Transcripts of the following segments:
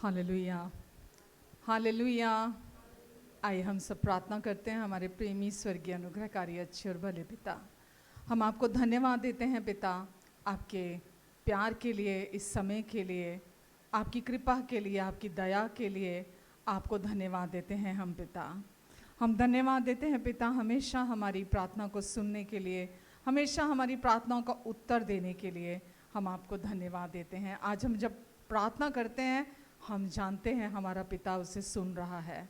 Hallelujah, hallelujah. आइए हम सब प्रार्थना करते हैं। हमारे प्रेमी स्वर्गीय अनुग्रहकारी अच्छे और भले पिता, हम आपको धन्यवाद देते हैं पिता, आपके प्यार के लिए, इस समय के लिए, आपकी कृपा के लिए, आपकी दया के लिए आपको धन्यवाद देते हैं हम पिता। हम धन्यवाद देते हैं पिता हमेशा हमारी प्रार्थना को सुनने के लिए, हमेशा हमारी प्रार्थनाओं का उत्तर देने के लिए हम आपको धन्यवाद देते हैं। आज हम जब प्रार्थना करते हैं हम जानते हैं हमारा पिता उसे सुन रहा है।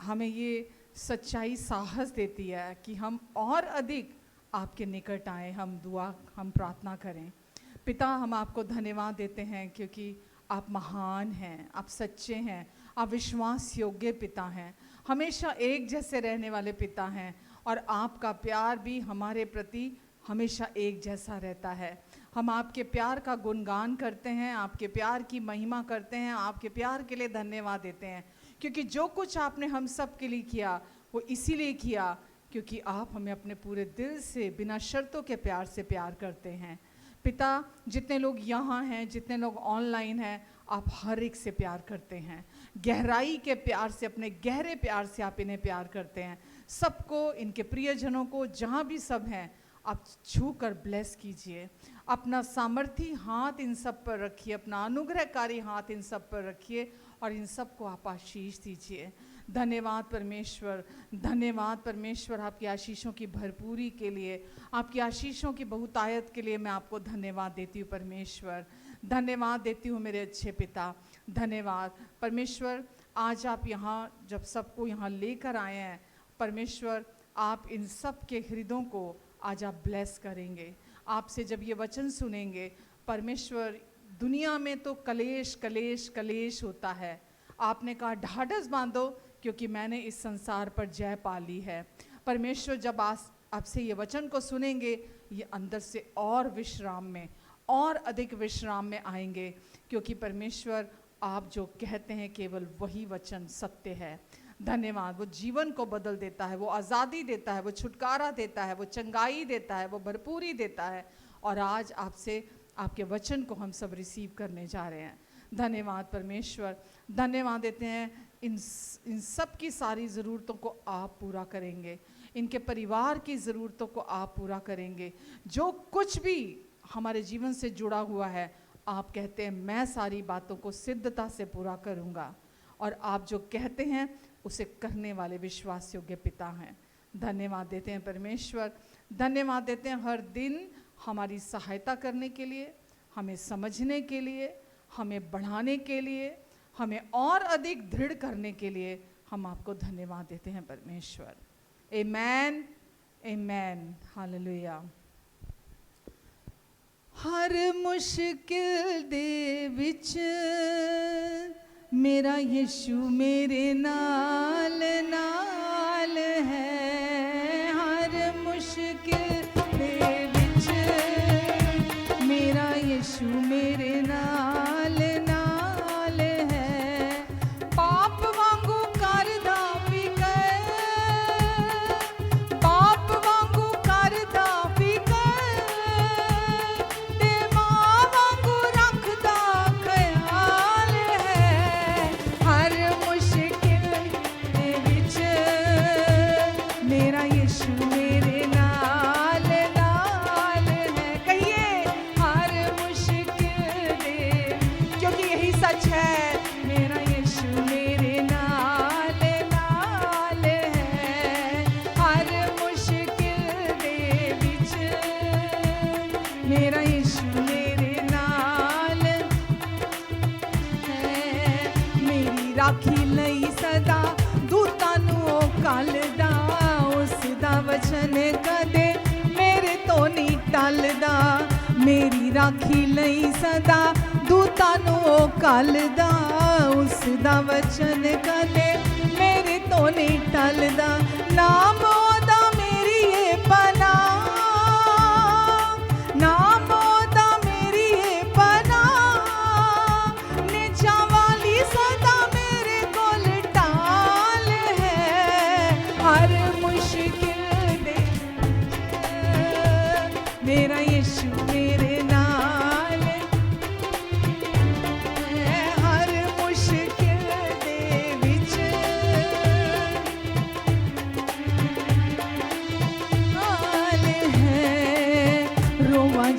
हमें ये सच्चाई साहस देती है कि हम और अधिक आपके निकट आए, हम प्रार्थना करें। पिता हम आपको धन्यवाद देते हैं क्योंकि आप महान हैं, आप सच्चे हैं, आप विश्वास योग्य पिता हैं, हमेशा एक जैसे रहने वाले पिता हैं और आपका प्यार भी हमारे प्रति हमेशा एक जैसा रहता है। हम आपके प्यार का गुणगान करते हैं, आपके प्यार की महिमा करते हैं, आपके प्यार के लिए धन्यवाद देते हैं क्योंकि जो कुछ आपने हम सब के लिए किया वो इसीलिए किया क्योंकि आप हमें अपने पूरे दिल से बिना शर्तों के प्यार से प्यार करते हैं। पिता जितने लोग यहाँ हैं, जितने लोग ऑनलाइन हैं, आप हर एक से प्यार करते हैं, गहराई के प्यार से, अपने गहरे प्यार से आप इन्हें प्यार करते हैं। सबको, इनके प्रियजनों को जहाँ भी सब हैं आप छू कर ब्लेस कीजिए। अपना सामर्थी हाथ इन सब पर रखिए, अपना अनुग्रहकारी हाथ इन सब पर रखिए और इन सब को आप आशीष दीजिए। धन्यवाद परमेश्वर, धन्यवाद परमेश्वर आपकी आशीषों की भरपूरी के लिए, आपकी आशीषों की बहुतायत के लिए मैं आपको धन्यवाद देती हूँ परमेश्वर। धन्यवाद देती हूँ मेरे अच्छे पिता, धन्यवाद परमेश्वर। आज आप यहाँ जब सबको यहाँ लेकर आए हैं परमेश्वर, आप इन सब के हृदयों को आज आप ब्लेस करेंगे। आपसे जब ये वचन सुनेंगे परमेश्वर, दुनिया में तो कलेश कलेश कलेश होता है, आपने कहा ढाढ़स बांधो क्योंकि मैंने इस संसार पर जय पा ली है। परमेश्वर जब आपसे ये वचन को सुनेंगे ये अंदर से और विश्राम में, और अधिक विश्राम में आएंगे क्योंकि परमेश्वर आप जो कहते हैं केवल वही वचन सत्य है। धन्यवाद, वो जीवन को बदल देता है, वो आज़ादी देता है, वो छुटकारा देता है, वो चंगाई देता है, वो भरपूरी देता है। और आज आपसे आपके वचन को हम सब रिसीव करने जा रहे हैं। धन्यवाद परमेश्वर, धन्यवाद देते हैं इन सब की सारी ज़रूरतों को आप पूरा करेंगे, इनके परिवार की ज़रूरतों को आप पूरा करेंगे। जो कुछ भी हमारे जीवन से जुड़ा हुआ है आप कहते हैं मैं सारी बातों को सिद्धता से पूरा करूँगा और आप जो कहते हैं उसे करने वाले विश्वास योग्य पिता हैं। धन्यवाद देते हैं परमेश्वर, धन्यवाद देते हैं हर दिन हमारी सहायता करने के लिए, हमें समझने के लिए, हमें बढ़ाने के लिए, हमें और अधिक दृढ़ करने के लिए हम आपको धन्यवाद देते हैं परमेश्वर। आमेन, आमेन, हालेलुया। हर मुश्किल दे विच मेरा यीशु मेरे नाल नाल है। हर मुश्किल दे विच मेरा यीशु मेरे नाल नाल है। पाप वांगू करदा फिकर, पाप वांगू करदा फिकर, ते मां वांगू रखदा ख्याल है। हर मुश्किल दे विच मेरा यीशु मेरे नाल नाल है। कहिए हर मुश्किल दे, क्योंकि यही सच है, मेरा यीशु मेरे नाल नाल है। हर मुश्किल दे विच मेरा यीशु मेरे नाल है। मेरी राखी लई सदा दूतां नूं ओ घल्लदा, उस दा वचन कदे मेरे तो नहीं टलदा। मेरी राखी लई सदा दूतां नूं ओ घल्लदा, उस दा वचन कदे मेरे तो नहीं टलदा। नाम ओदा मेरी ए पनाह, नाम ओदा मेरी ए पनाह, निजा वाली सदा मेरे कोल टाल है। हर मुश्किल दे मेरा यीशु मेरे नाल है। हर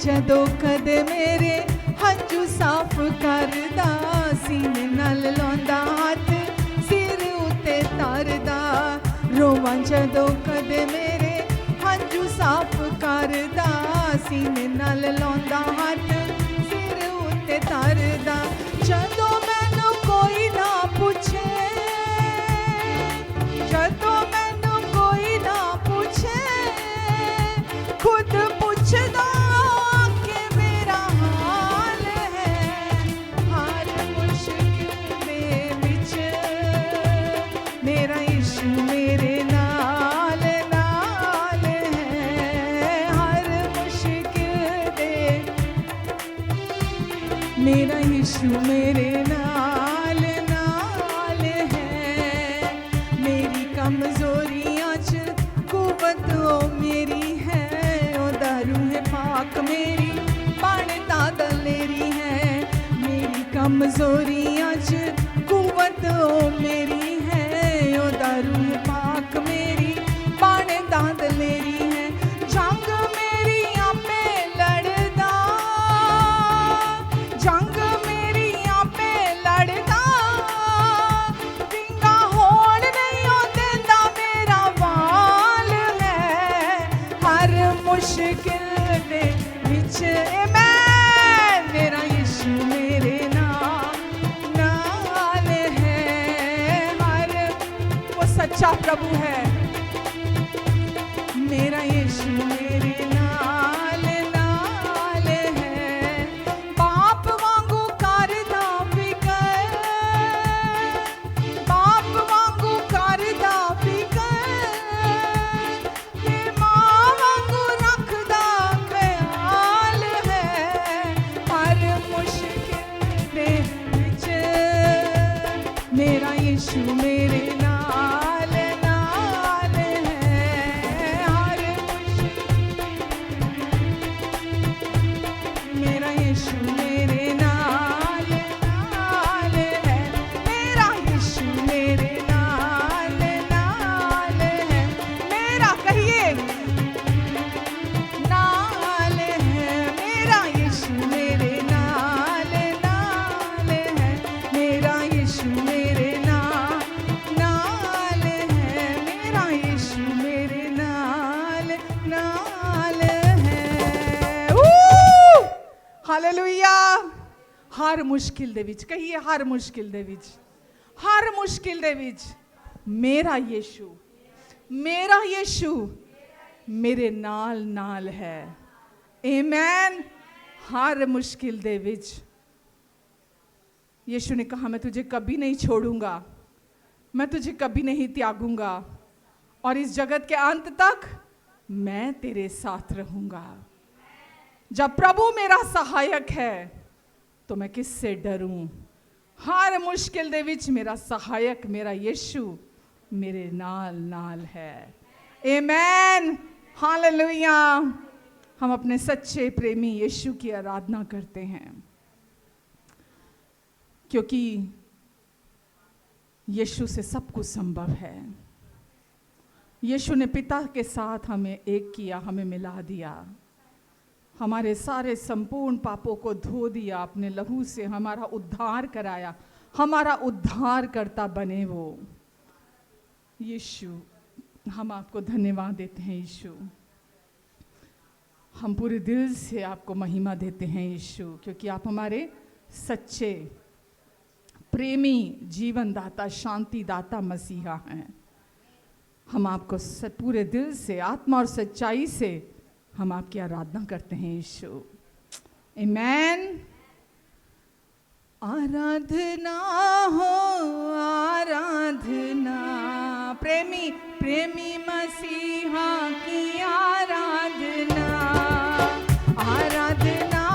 ਜਦੋਂ ਕਦੇ ਮੇਰੇ ਹੰਝੂ ਸਾਫ਼ ਕਰਦਾ, ਸੀਨੇ ਨਾਲ ਲਾਉਂਦਾ ਹੱਥ ਸਿਰ ਉੱਤੇ ਧਰਦਾ। ਰੋਵਾਂ ਜਦੋਂ ਕਦੇ ਮੇਰੇ ਹੰਝੂ ਸਾਫ਼ ਕਰਦਾ, ਸੀਨੇ ਨਾਲ ਲਾਉਂਦਾ ਹੱਥ ਸਿਰ ਉੱਤੇ ਧਰਦਾ। ਜਦੋਂ ਮੈਨੂੰ ਕੋਈ ਨਾ ਪੁੱਛੇ, ਜਦੋਂ ਮੈਨੂੰ ਕੋਈ ਨਾ ਪੁੱਛੇ, ਖੁਦ ਪੁੱਛਦਾ ਕਿ ਮੇਰਾ ਹਾਲ ਹੈ। ਹਰ ਮੁਸ਼ਕਿਲ ਦੇ ਵਿੱਚ ਮੇਰਾ ਯਿਸੂ ਮੇਰੇ ਨਾਲ ਨਾਲ ਹੈ। ਹਰ ਮੁਸ਼ਕਿਲ ਦੇ ਮੇਰਾ ਯਿਸੂ ਮੇਰੇ ਨਾਲ ਨਾਲ ਹੈ। ਮੇਰੀ ਕਮਜ਼ੋਰੀਆਂ 'ਚ ਕੁਵਤ ਉਹ ਮੇਰੀ ਹੈ। ਉਹਦਾ ਰੂਹ ਪਾਕ ਮੇਰੀ ਬਣਦਾ ਦਲੇਰੀ ਹੈ। ਮੇਰੀ ਕਮਜ਼ੋਰੀਆਂ 'ਚ ਕੁਵਤ ਉਹ ਮੇਰੀ ਹੈ। ਉਹਦਾ ਰੂਹ ਪਾਕ ਮੇਰੀ ਬਣਦਾ ਦਲੇਰੀ ਹੈ। ਜੰਗ ਮੇਰੀ ਆਪੇ ਲੜਦਾ, ਜੰਗ ਮੇਰੀ ਆਪੇ ਲੜਦਾ। ਵਿੰਗਾ ਹੋਣ ਨਹੀਂ ਉਹ ਦਿੰਦਾ, ਮੇਰਾ ਵਾਲ ਹੈ। ਹਰ ਮੁਸ਼ਕਿਲ ਦੇ ਵਿੱਚ ਆਮੇਨ, ਮੇਰਾ ਯਿਸੂ ਮੇਰੇ ਨਾਲ ਨਾਲ ਹੈ। ਹਰ वो सच्चा प्रभु है। मेरा यीशु मेरे नाल नाल है। बाप वांगू करदा फिकर, बाप वांगू करदा फिकर, ते मां वांगू रखदा ख्याल है। हर मुश्किल दे विच मेरा यीशु मेरे नाल नाल है। हर मेरा यीशु मेरे नाल नाल है। मेरा यीशु मेरे नाल नाल है। मेरा कहिए नाल है। मेरा यीशु मेरे नाल नाल है। मेरा यीशु मेरे नाल है। मेरा यीशु मेरे नाल नाल है। हालेलुया। हर मुश्किल दे विच कहिए, हर मुश्किल दे विच, हर मुश्किल दे विच मेरा यीशु मेरे नाल नाल है। आमीन। हर मुश्किल दे विच यीशु ने कहा, मैं तुझे कभी नहीं छोड़ूंगा, मैं तुझे कभी नहीं त्यागूंगा, और इस जगत के अंत तक मैं तेरे साथ रहूंगा। जब प्रभु मेरा सहायक है तो मैं किससे डरूं। हर मुश्किल दे विच मेरा सहायक मेरा यीशु मेरे नाल नाल है। आमीन। हालेलुया। हम अपने सच्चे प्रेमी यीशु की आराधना करते हैं, क्योंकि यीशु से सब कुछ संभव है। यीशु ने पिता के साथ हमें एक किया, हमें मिला दिया, हमारे सारे संपूर्ण पापों को धो दिया, अपने लहू से हमारा उद्धार कराया, हमारा उद्धार करता बने वो यीशु। हम आपको धन्यवाद देते हैं यीशु। हम पूरे दिल से आपको महिमा देते हैं यीशु, क्योंकि आप हमारे सच्चे प्रेमी जीवन दाता शांति दाता मसीहा हैं। हम आपको पूरे दिल से आत्मा और सच्चाई से हम आपकी आराधना करते हैं यीशु। आमीन। आराधना हो आराधना, प्रेमी प्रेमी मसीहा की आराधना। आराधना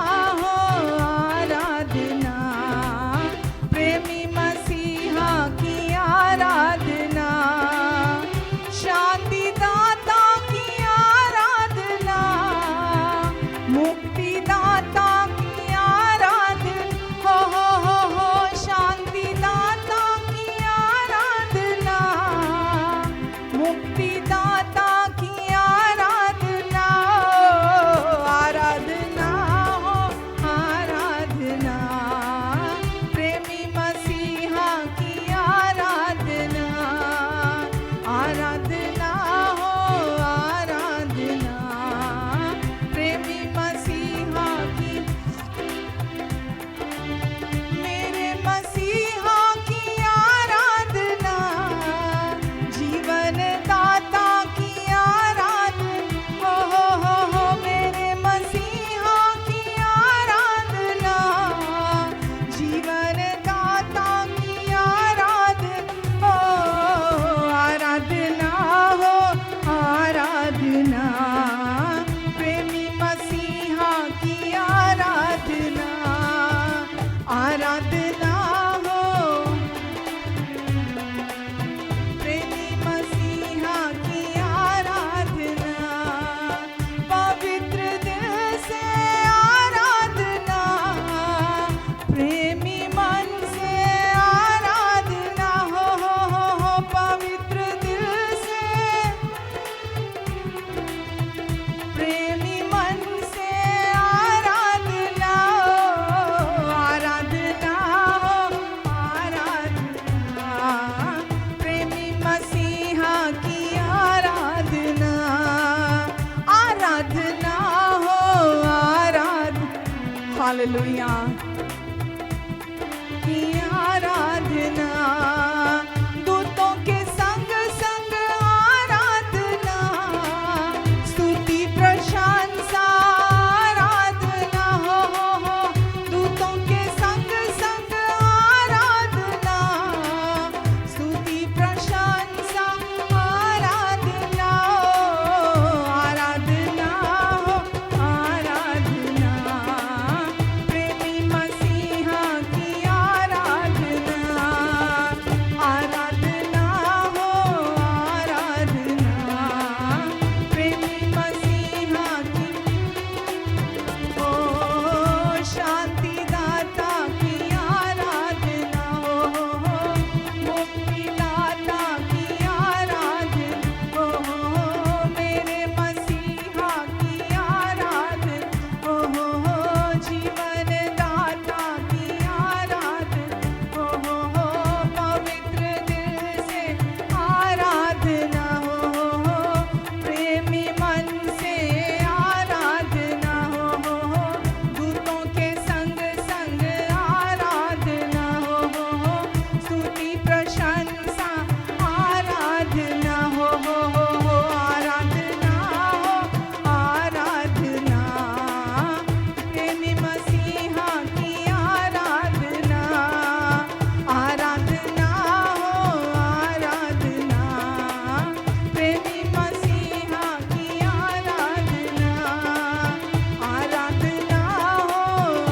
हो आराधना, प्रेमी मसीहा की आराधना। शांति दाता की आराधना, मुक्ति दाता की आराधना। हो शांति दाता की आराधना, मुक्ति दाता की आराधना। हालेलुया की आराधना, दूतों के संग संग आराधना, स्तुति प्रशंसा आराधना, हो दूतों के संग संग आराधना, स्तुति प्रशंसा आराधना, आराधना हो आराधना, प्रेमी मसीहा की आराधना, आराधना हो आराधना, प्रेमी मसीहा की, ओ शांति दाता की आराधना, हो मुक्ति दाता की आराधना, हो मेरे मसीहा की आराधना, हो जीवन दाता की आराधना, हो पवित्र दिल से आराधना, हो प्रेमी मन से आराधना, हो दूतों के संग संग आराधना, हो स्तुति प्रशंसा आराधना, हो आराधना हो आराधना, प्रेमी मसीहा की आराधना, आराधना हो आराधना, प्रेमी मसीहा की आराधना, आराधना हो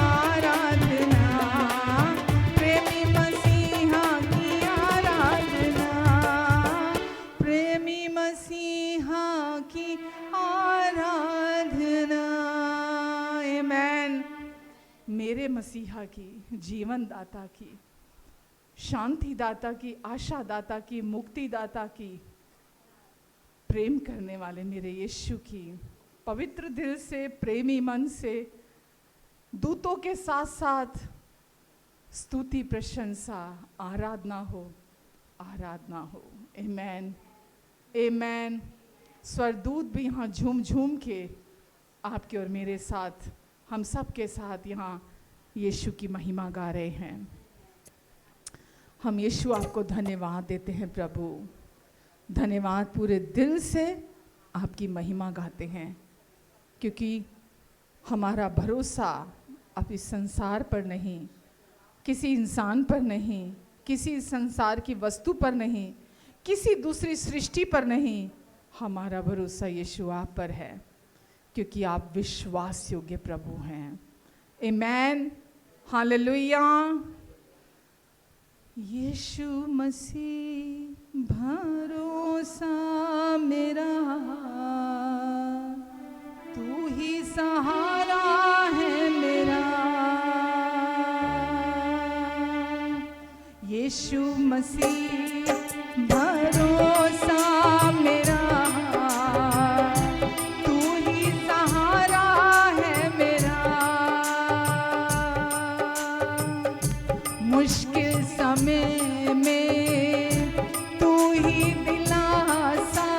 आराधना, प्रेमी मसीहा की आराधना, प्रेमी मसीहा की आराधना। आमेन। मेरे मसीहा की, जीवन दाता की, शांति दाता की, आशा दाता की, मुक्ति दाता की, प्रेम करने वाले मेरे यीशु की, पवित्र दिल से, प्रेमी मन से, दूतों के साथ साथ स्तुति प्रशंसा आराधना हो आराधना हो। आमेन आमेन। स्वरदूत भी यहाँ झूम झूम के आपके और मेरे साथ, हम सब के साथ यहाँ यीशु की महिमा गा रहे हैं। हम यीशु आपको धन्यवाद देते हैं प्रभु, धन्यवाद पूरे दिल से आपकी महिमा गाते हैं, क्योंकि हमारा भरोसा अब इस संसार पर नहीं, किसी इंसान पर नहीं, किसी संसार की वस्तु पर नहीं, किसी दूसरी सृष्टि पर नहीं, हमारा भरोसा यीशु आप पर है, क्योंकि आप विश्वास योग्य प्रभु हैं। आमेन। हालेलुया। यीशु मसीह भरोसा मेरा, तू ही सहारा है मेरा, यीशु मसीह भरोसा मेरा, तू ही सहारा है मेरा, मुश्किल समय में तू ही दिलासा,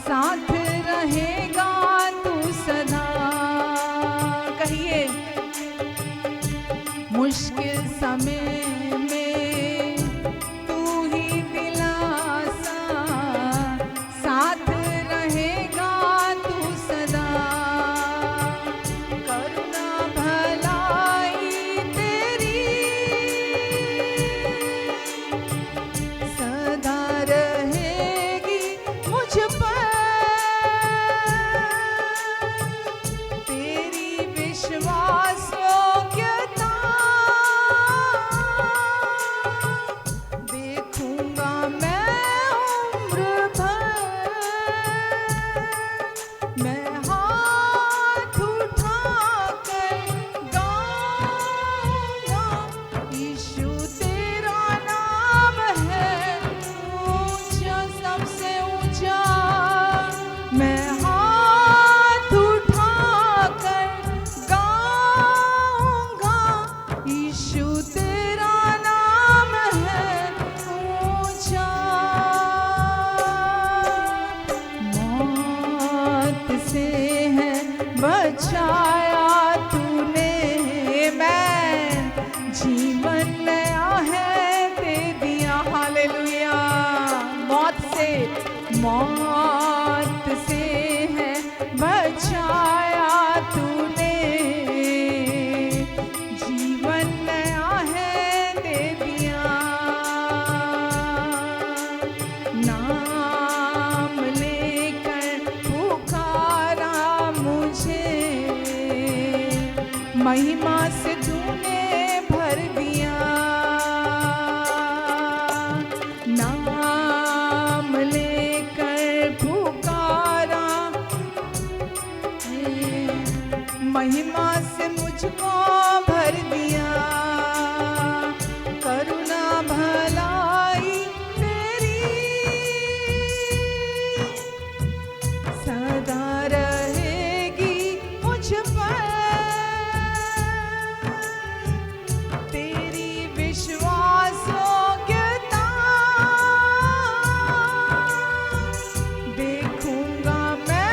साथ रहेगा तू सदा। कहिए, मुश्किल समय में तू ही दिलासा, साथ रहेगा तू सदा, करुणा भलाई तेरी सदा रहेगी मुझ पर, तेरी विश्वास योग्यता महिमा से तूने भर दिया, नाम लेकर पुकारा, महिमा से मुझको भर दिया, करुणा भलाई तेरी सदा रहेगी मुझ पर, तेरी विश्वासयोग्यता देखूंगा मैं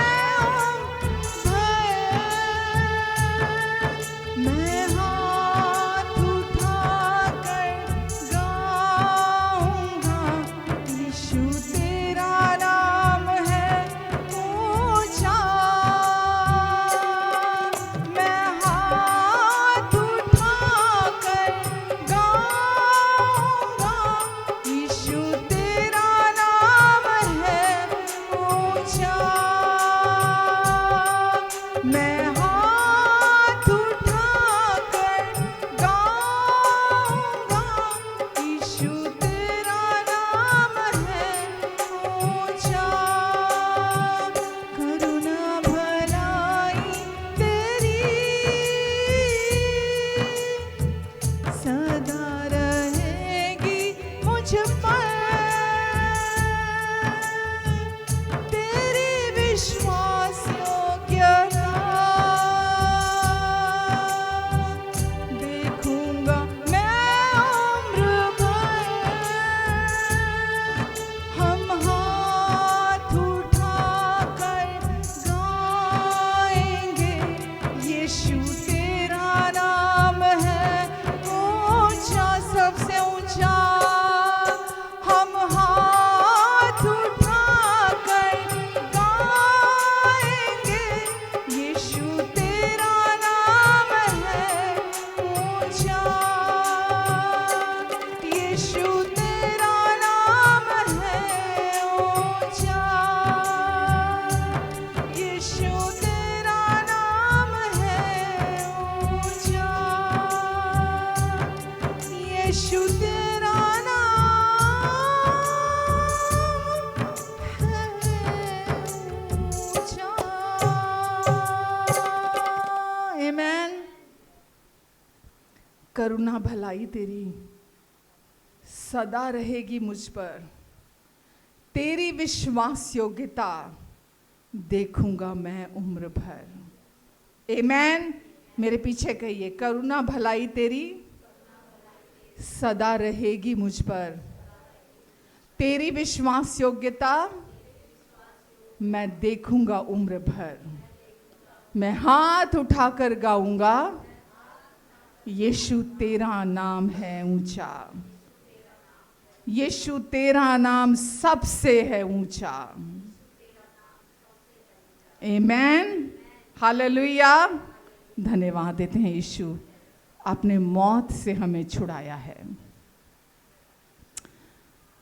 मैं हाथ उठाकर गाऊंगा, यीशु तेरा नाम है ऊंचा, मैं हाथ उठाकर गाऊंगा, यीशु तेरा नाम है ऊंचा, मैं हाथ उठाकर गाऊंगा, यीशु तेरा नाम है ऊंचा, करुणा भलाई तेरी सदा रहेगी मुझ पर, तेरी विश्वासयोग्यता देखूंगा मैं उम्र भर, हम हाथ उठाकर गाएंगे, यीशु तेरा नाम है ऊंचा, सबसे ऊंचा, हम हाथ उठाकर गाएंगे, यीशु तेरा नाम है ऊंचा, यीशु तेरा नाम है ऊंचा, यीशु तेरा नाम है ऊंचा, यीशु तेरा नाम है ऊंचा। आमेन। करुणा भलाई तेरी सदा रहेगी मुझ पर, तेरी विश्वास योग्यता देखूंगा मैं उम्र भर। आमेन। मेरे पीछे कहिए, करुणा भलाई तेरी सदा रहेगी मुझ पर, तेरी विश्वास योग्यता मैं देखूंगा उम्र भर, मैं हाथ उठाकर गाऊंगा, यीशु तेरा नाम है ऊंचा, यीशु तेरा नाम सबसे है ऊंचा। आमेन। हालेलुया। धन्यवाद देते हैं यीशु, आपने मौत से हमें छुड़ाया है।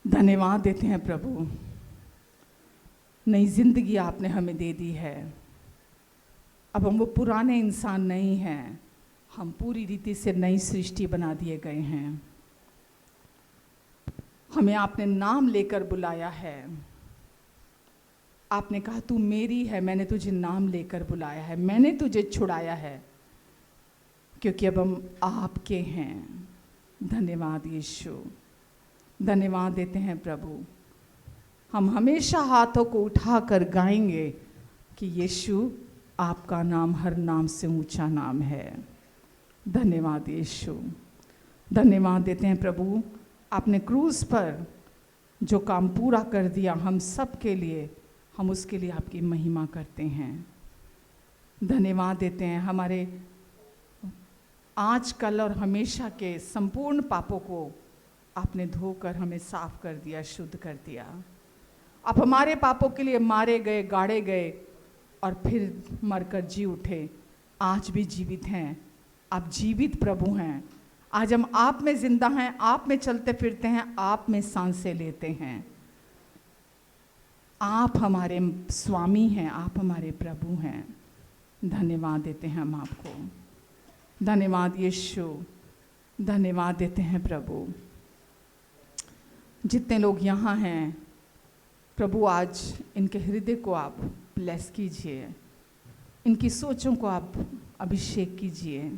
धन्यवाद देते हैं प्रभु, नई जिंदगी आपने हमें दे दी है। अब हम वो पुराने इंसान नहीं हैं, हम पूरी रीति से नई सृष्टि बना दिए गए हैं। हमें आपने नाम लेकर बुलाया है। आपने कहा तू मेरी है, मैंने तुझे नाम लेकर बुलाया है, मैंने तुझे छुड़ाया है, क्योंकि अब हम आपके हैं। धन्यवाद यीशु, धन्यवाद देते हैं प्रभु। हम हमेशा हाथों को उठाकर गाएंगे कि यीशु आपका नाम हर नाम से ऊंचा नाम है। धन्यवाद यीशु, धन्यवाद देते हैं प्रभु। आपने क्रूस पर जो काम पूरा कर दिया हम सब के लिए, हम उसके लिए आपकी महिमा करते हैं। धन्यवाद देते हैं। हमारे आज कल और हमेशा के संपूर्ण पापों को आपने धोकर हमें साफ कर दिया, शुद्ध कर दिया। आप हमारे पापों के लिए मारे गए, गाड़े गए और फिर मरकर जी उठे, आज भी जीवित हैं। आप जीवित प्रभु हैं। आज हम आप में जिंदा हैं, आप में चलते फिरते हैं, आप में सांसें लेते हैं। आप हमारे स्वामी हैं, आप हमारे प्रभु हैं। धन्यवाद देते हैं हम आपको। धन्यवाद यीशु, धन्यवाद देते हैं प्रभु। जितने लोग यहाँ हैं प्रभु, आज इनके हृदय को आप ब्लेस कीजिए, इनकी सोचों को आप अभिषेक कीजिए,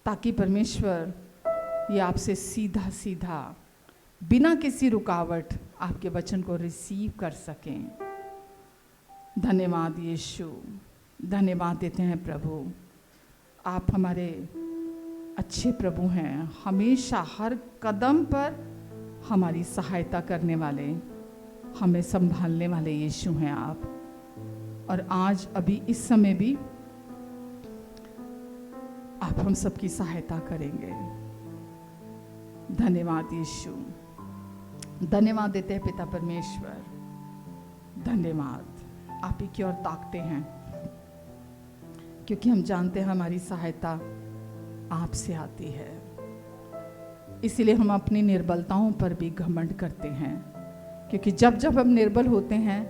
ताकि परमेश्वर ये आपसे सीधा सीधा बिना किसी रुकावट आपके वचन को रिसीव कर सकें। धन्यवाद यीशु, धन्यवाद देते हैं प्रभु। आप हमारे अच्छे प्रभु हैं, हमेशा हर कदम पर हमारी सहायता करने वाले, हमें संभालने वाले यीशु हैं आप। और आज अभी इस समय भी आप हम सबकी सहायता करेंगे। धन्यवाद यीशु, धन्यवाद देते हैं पिता परमेश्वर, धन्यवाद। आप ही की ओर ताकते हैं क्योंकि हम जानते हैं हमारी सहायता आपसे आती है। इसीलिए हम अपनी निर्बलताओं पर भी घमंड करते हैं, क्योंकि जब जब हम निर्बल होते हैं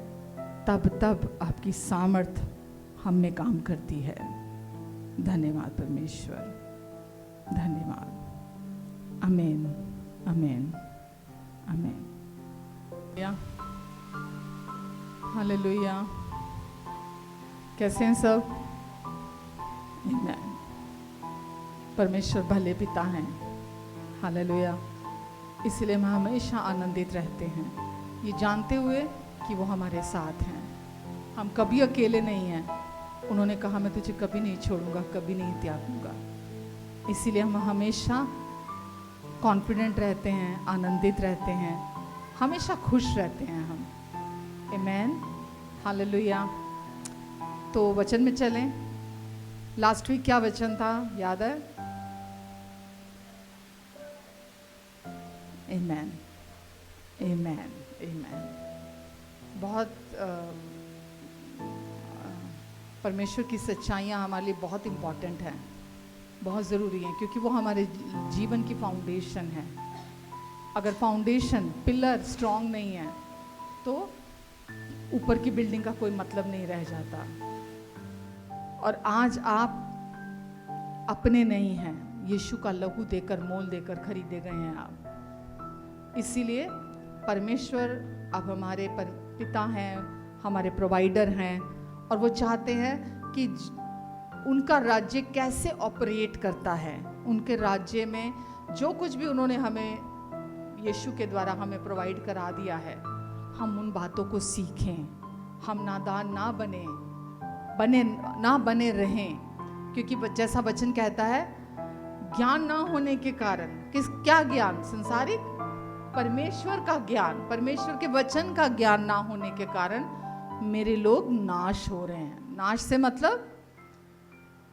तब तब आपकी सामर्थ हम में काम करती है। धन्यवाद परमेश्वर, धन्यवाद। आमीन, आमीन, आमीन। हालेलुया। कैसे हैं सब? आमीन। परमेश्वर भले पिता हैं। हालेलुया। इसलिए हम हमेशा आनंदित रहते हैं, ये जानते हुए कि वो हमारे साथ हैं। हम कभी अकेले नहीं हैं। उन्होंने कहा मैं तुझे कभी नहीं छोड़ूंगा, कभी नहीं त्यागूंगा। इसीलिए हम हमेशा कॉन्फिडेंट रहते हैं, आनंदित रहते हैं, हमेशा खुश रहते हैं हम। आमीन, हालेलुया। तो वचन में चलें। लास्ट वीक क्या वचन था, याद है? आमीन, आमीन, आमीन। बहुत परमेश्वर की सच्चाइयाँ हमारे लिए बहुत इम्पॉर्टेंट हैं, बहुत ज़रूरी हैं, क्योंकि वो हमारे जीवन की फाउंडेशन है। अगर फाउंडेशन, पिलर स्ट्रॉन्ग नहीं है तो ऊपर की बिल्डिंग का कोई मतलब नहीं रह जाता। और आज आप अपने नहीं हैं, यीशु का लहू देकर, मोल देकर खरीदे गए हैं आप। इसीलिए परमेश्वर अब हमारे पिता हैं, हमारे प्रोवाइडर हैं, और वो चाहते हैं कि उनका राज्य कैसे ऑपरेट करता है। उनके राज्य में जो कुछ भी उन्होंने हमें यीशु के द्वारा हमें प्रोवाइड करा दिया है, हम उन बातों को सीखें, हम नादान ना बने रहें। क्योंकि जैसा वचन कहता है, ज्ञान ना होने के कारण, क्या ज्ञान? संसारिक, परमेश्वर का ज्ञान, परमेश्वर के वचन का ज्ञान ना होने के कारण मेरे लोग नाश हो रहे हैं। नाश से मतलब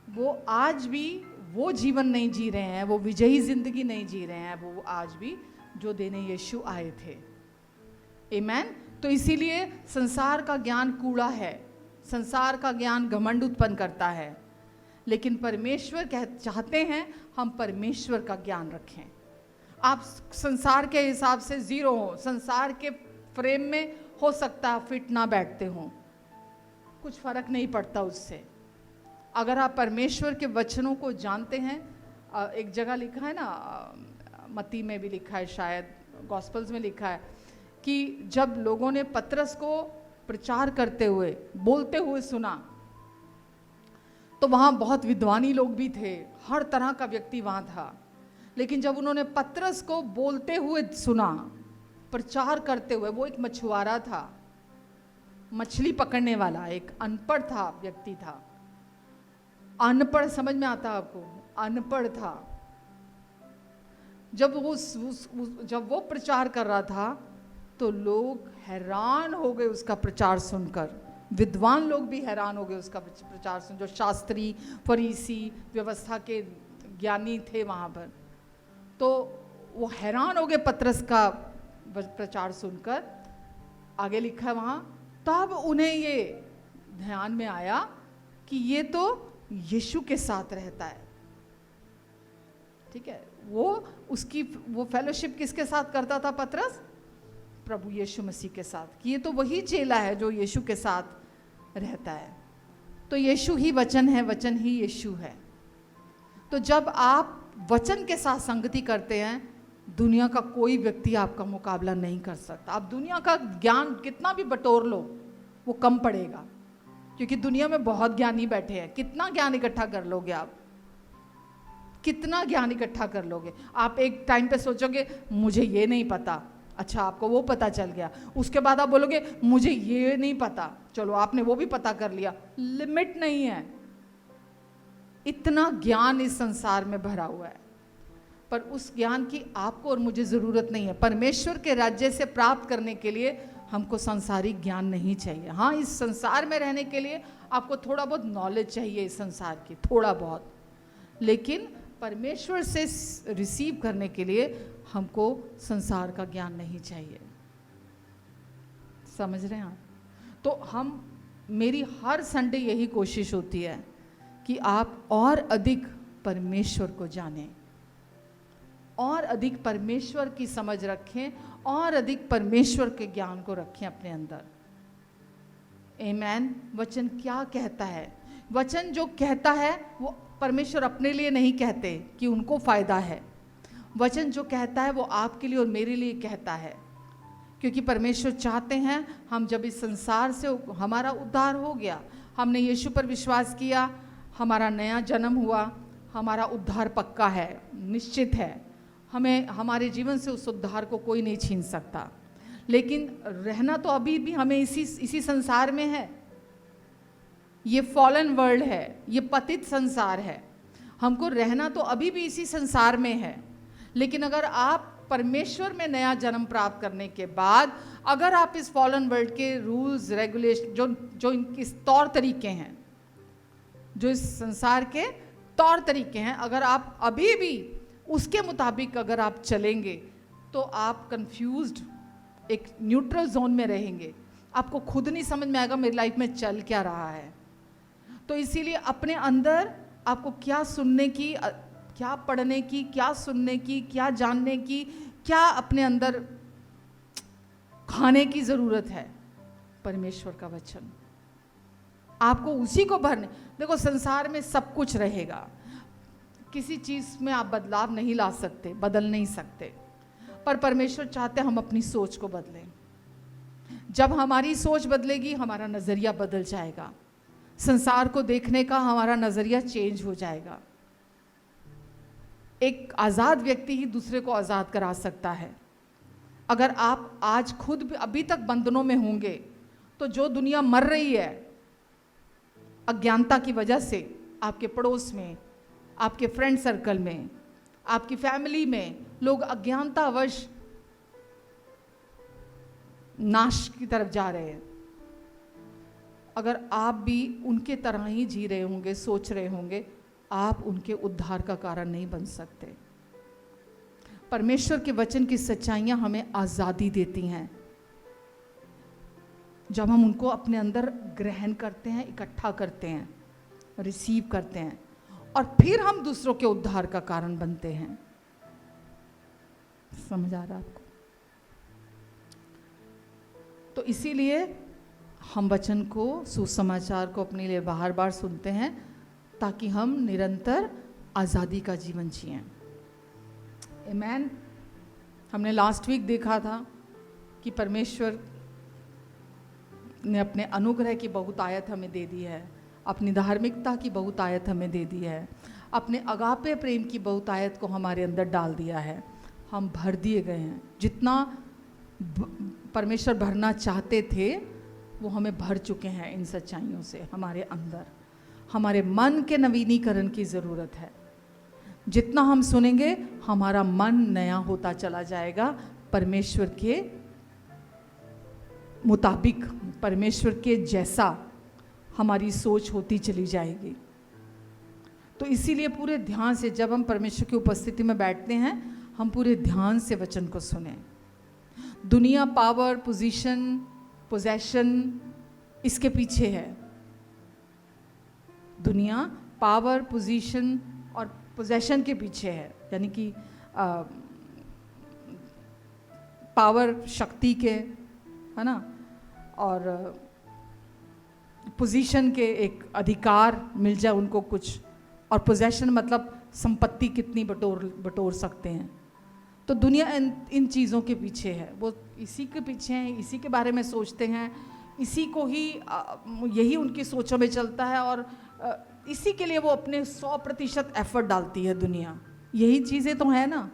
वो आज भी वो जीवन नहीं जी रहे हैं, वो विजयी जिंदगी नहीं जी रहे हैं, वो आज भी जो देने यीशु आए थे। आमीन। तो इसीलिए संसार का ज्ञान कूड़ा है, संसार का ज्ञान घमंड उत्पन्न करता है, लेकिन परमेश्वर चाहते हैं हम परमेश्वर का ज्ञान रखें। आप संसार के हिसाब से जीरो हो, संसार के फ्रेम में हो सकता है फिट ना बैठते हो, कुछ फर्क नहीं पड़ता उससे। अगर आप परमेश्वर के वचनों को जानते हैं, एक जगह लिखा है ना, मत्ती में भी लिखा है, शायद गॉस्पल्स में लिखा है, कि जब लोगों ने पतरस को प्रचार करते हुए, बोलते हुए सुना, तो वहाँ बहुत विद्वानी लोग भी थे, हर तरह का व्यक्ति वहाँ था। लेकिन जब उन्होंने पतरस को बोलते हुए सुना, प्रचार करते हुए, वो एक मछुआरा था, मछली पकड़ने वाला, एक अनपढ़ था, व्यक्ति था। अनपढ़ समझ में आता आपको? अनपढ़ था। जब वो प्रचार कर रहा था तो लोग हैरान हो गए उसका प्रचार सुनकर। विद्वान लोग भी हैरान हो गए उसका प्रचार सुन, जो शास्त्री, फरीसी, व्यवस्था के ज्ञानी थे वहाँ पर। तो वो हैरान हो गए पतरस का प्रचार सुनकर। आगे लिखा है वहाँ, तब उन्हें ये ध्यान में आया कि ये तो यीशु के साथ रहता है। ठीक है, वो फेलोशिप किसके साथ करता था पतरस? प्रभु यीशु मसीह के साथ। कि ये तो वही चेला है जो यीशु के साथ रहता है। तो यीशु ही वचन है, वचन ही यीशु है। तो जब आप वचन के साथ संगति करते हैं, दुनिया का कोई व्यक्ति आपका मुकाबला नहीं कर सकता। आप दुनिया का ज्ञान कितना भी बटोर लो, वो कम पड़ेगा, क्योंकि दुनिया में बहुत ज्ञानी बैठे हैं। कितना ज्ञान इकट्ठा कर लोगे आप? कितना ज्ञान इकट्ठा कर लोगे? आप एक टाइम पे सोचोगे मुझे ये नहीं पता, अच्छा आपको वो पता चल गया। उसके बाद आप बोलोगे मुझे ये नहीं पता, चलो आपने वो भी पता कर लिया। लिमिट नहीं है, इतना ज्ञान इस संसार में भरा हुआ है, पर उस ज्ञान की आपको और मुझे ज़रूरत नहीं है। परमेश्वर के राज्य से प्राप्त करने के लिए हमको सांसारिक ज्ञान नहीं चाहिए। हाँ, इस संसार में रहने के लिए आपको थोड़ा बहुत नॉलेज चाहिए इस संसार की, थोड़ा बहुत, लेकिन परमेश्वर से रिसीव करने के लिए हमको संसार का ज्ञान नहीं चाहिए। समझ रहे हैं आप? तो मेरी हर संडे यही कोशिश होती है कि आप और अधिक परमेश्वर को जानें, और अधिक परमेश्वर की समझ रखें, और अधिक परमेश्वर के ज्ञान को रखें अपने अंदर। आमीन। वचन क्या कहता है? वचन जो कहता है वो परमेश्वर अपने लिए नहीं कहते कि उनको फायदा है। वचन जो कहता है वो आपके लिए और मेरे लिए कहता है, क्योंकि परमेश्वर चाहते हैं हम जब इस संसार से हमारा उद्धार हो गया, हमने यीशु पर विश्वास किया, हमारा नया जन्म हुआ, हमारा उद्धार पक्का है, निश्चित है। हमें हमारे जीवन से उस उद्धार को कोई नहीं छीन सकता, लेकिन रहना तो अभी भी हमें इसी संसार में है। ये फॉलन वर्ल्ड है, ये पतित संसार है, हमको रहना तो अभी भी इसी संसार में है। लेकिन अगर आप परमेश्वर में नया जन्म प्राप्त करने के बाद अगर आप इस फॉलन वर्ल्ड के रूल्स रेगुलेशन जो इनके तौर तरीके हैं, जो इस संसार के तौर तरीके हैं, अगर आप अभी भी उसके मुताबिक अगर आप चलेंगे तो आप कंफ्यूज्ड एक न्यूट्रल जोन में रहेंगे। आपको खुद नहीं समझ में आएगा मेरी लाइफ में चल क्या रहा है। तो इसीलिए अपने अंदर आपको क्या सुनने की, क्या पढ़ने की, क्या सुनने की, क्या जानने की, क्या अपने अंदर खाने की ज़रूरत है? परमेश्वर का वचन। आपको उसी को भरने। देखो, संसार में सब कुछ रहेगा, किसी चीज़ में आप बदलाव नहीं ला सकते, बदल नहीं सकते, पर परमेश्वर चाहते हम अपनी सोच को बदलें। जब हमारी सोच बदलेगी हमारा नज़रिया बदल जाएगा, संसार को देखने का हमारा नज़रिया चेंज हो जाएगा। एक आज़ाद व्यक्ति ही दूसरे को आज़ाद करा सकता है। अगर आप आज खुद अभी तक बंधनों में होंगे तो जो दुनिया मर रही है अज्ञानता की वजह से, आपके पड़ोस में, आपके फ्रेंड सर्कल में, आपकी फैमिली में लोग अज्ञानतावश नाश की तरफ जा रहे हैं, अगर आप भी उनके तरह ही जी रहे होंगे, सोच रहे होंगे, आप उनके उद्धार का कारण नहीं बन सकते। परमेश्वर के वचन की सच्चाइयाँ हमें आज़ादी देती हैं जब हम उनको अपने अंदर ग्रहण करते हैं, इकट्ठा करते हैं, रिसीव करते हैं, और फिर हम दूसरों के उद्धार का कारण बनते हैं। समझ आ रहा है आपको? तो इसीलिए हम वचन को, सुसमाचार को अपने लिए बार बार सुनते हैं ताकि हम निरंतर आज़ादी का जीवन जिएं। आमीन। हमने लास्ट वीक देखा था कि परमेश्वर ने अपने अनुग्रह की बहुतायत हमें दे दी है, अपनी धार्मिकता की बहुतायत हमें दे दी है, अपने अगापे प्रेम की बहुतायत को हमारे अंदर डाल दिया है। हम भर दिए गए हैं। जितना परमेश्वर भरना चाहते थे वो हमें भर चुके हैं इन सच्चाइयों से। हमारे अंदर हमारे मन के नवीनीकरण की ज़रूरत है। जितना हम सुनेंगे हमारा मन नया होता चला जाएगा, परमेश्वर के मुताबिक, परमेश्वर के जैसा हमारी सोच होती चली जाएगी। तो इसीलिए पूरे ध्यान से जब हम परमेश्वर की उपस्थिति में बैठते हैं, हम पूरे ध्यान से वचन को सुने। दुनिया पावर, पोजीशन, पोजेशन इसके पीछे है। दुनिया पावर, पोजीशन और पोजेशन के पीछे है, यानी कि पावर शक्ति के, है ना, और पोजीशन के, एक अधिकार मिल जाए उनको कुछ, और पोजेशन मतलब संपत्ति कितनी बटोर सकते हैं। तो दुनिया इन चीज़ों के पीछे है, वो इसी के पीछे हैं, इसी के बारे में सोचते हैं, इसी को ही यही उनकी सोचों में चलता है, और इसी के लिए वो अपने 100% एफर्ट डालती है दुनिया। यही चीज़ें तो है ना,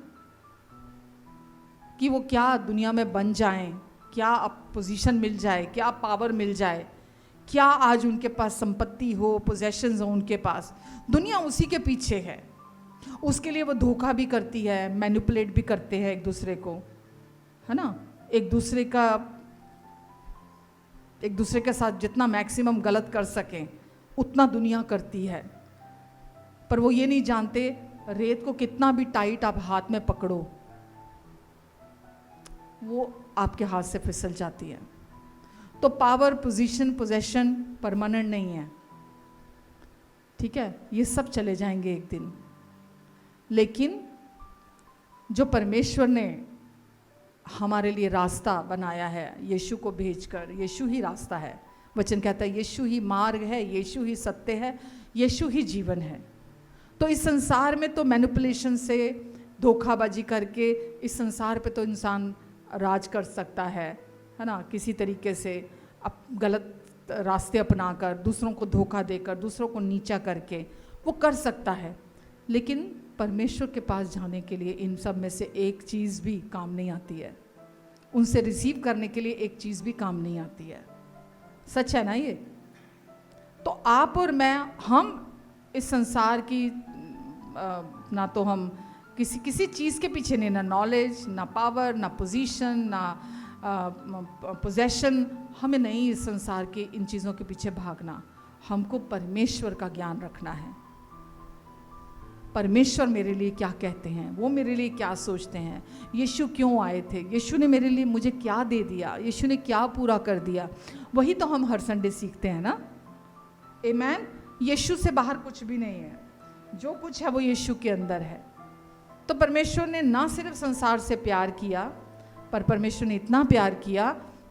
कि वो क्या दुनिया में बन जाएं, क्या पोजीशन मिल जाए, क्या पावर मिल जाए, क्या आज उनके पास संपत्ति हो, पोजेशंस हो उनके पास। दुनिया उसी के पीछे है। उसके लिए वो धोखा भी करती है, मैनिपुलेट भी करते हैं एक दूसरे को, है ना। एक दूसरे के साथ जितना मैक्सिमम गलत कर सकें उतना दुनिया करती है। पर वो ये नहीं जानते, रेत को कितना भी टाइट आप हाथ में पकड़ो, वो आपके हाथ से फिसल जाती है। तो पावर, पोजीशन, पोजेशन परमानेंट नहीं है, ठीक है, ये सब चले जाएंगे एक दिन। लेकिन जो परमेश्वर ने हमारे लिए रास्ता बनाया है, यीशु को भेजकर, यीशु ही रास्ता है। वचन कहता है यीशु ही मार्ग है, यीशु ही सत्य है, यीशु ही जीवन है। तो इस संसार में तो मैनिपुलेशन से, धोखाबाजी करके इस संसार पे तो इंसान राज कर सकता है ना, किसी तरीके से गलत रास्ते अपनाकर, दूसरों को धोखा देकर, दूसरों को नीचा करके वो कर सकता है। लेकिन परमेश्वर के पास जाने के लिए इन सब में से एक चीज़ भी काम नहीं आती है। उनसे रिसीव करने के लिए एक चीज़ भी काम नहीं आती है। सच है ना ये। तो आप और मैं, हम इस संसार की ना तो हम किसी चीज़ के पीछे नहीं, ना नॉलेज, ना पावर, ना पोजीशन, ना पोजेशन, हमें नहीं इस संसार के इन चीज़ों के पीछे भागना। हमको परमेश्वर का ज्ञान रखना है। परमेश्वर मेरे लिए क्या कहते हैं, वो मेरे लिए क्या सोचते हैं, यीशु क्यों आए थे, यीशु ने मेरे लिए मुझे क्या दे दिया, यीशु ने क्या पूरा कर दिया। वही तो हम हर संडे सीखते हैं ना। आमीन। यीशु से बाहर कुछ भी नहीं है, जो कुछ है वो यीशु के अंदर है। तो परमेश्वर ने ना सिर्फ संसार से प्यार किया, पर परमेश्वर ने इतना प्यार किया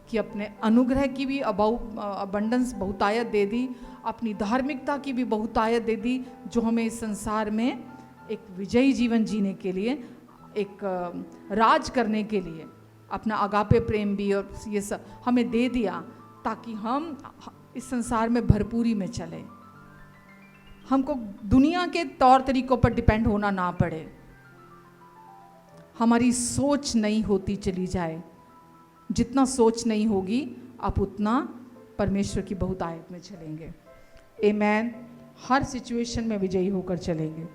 कि अपने अनुग्रह की भी अबंडेंस, बहुतायत दे दी, अपनी धार्मिकता की भी बहुतायत दे दी, जो हमें इस संसार में एक विजयी जीवन जीने के लिए, एक राज करने के लिए अपना अगापे प्रेम भी और ये सब हमें दे दिया, ताकि हम इस संसार में भरपूरी में चले, हमको दुनिया के तौर तरीकों पर डिपेंड होना ना पड़े, हमारी सोच नई होती चली जाए। जितना सोच नहीं होगी आप उतना परमेश्वर की बहुतायत में चलेंगे। आमीन। हर सिचुएशन में विजयी होकर चलेंगे।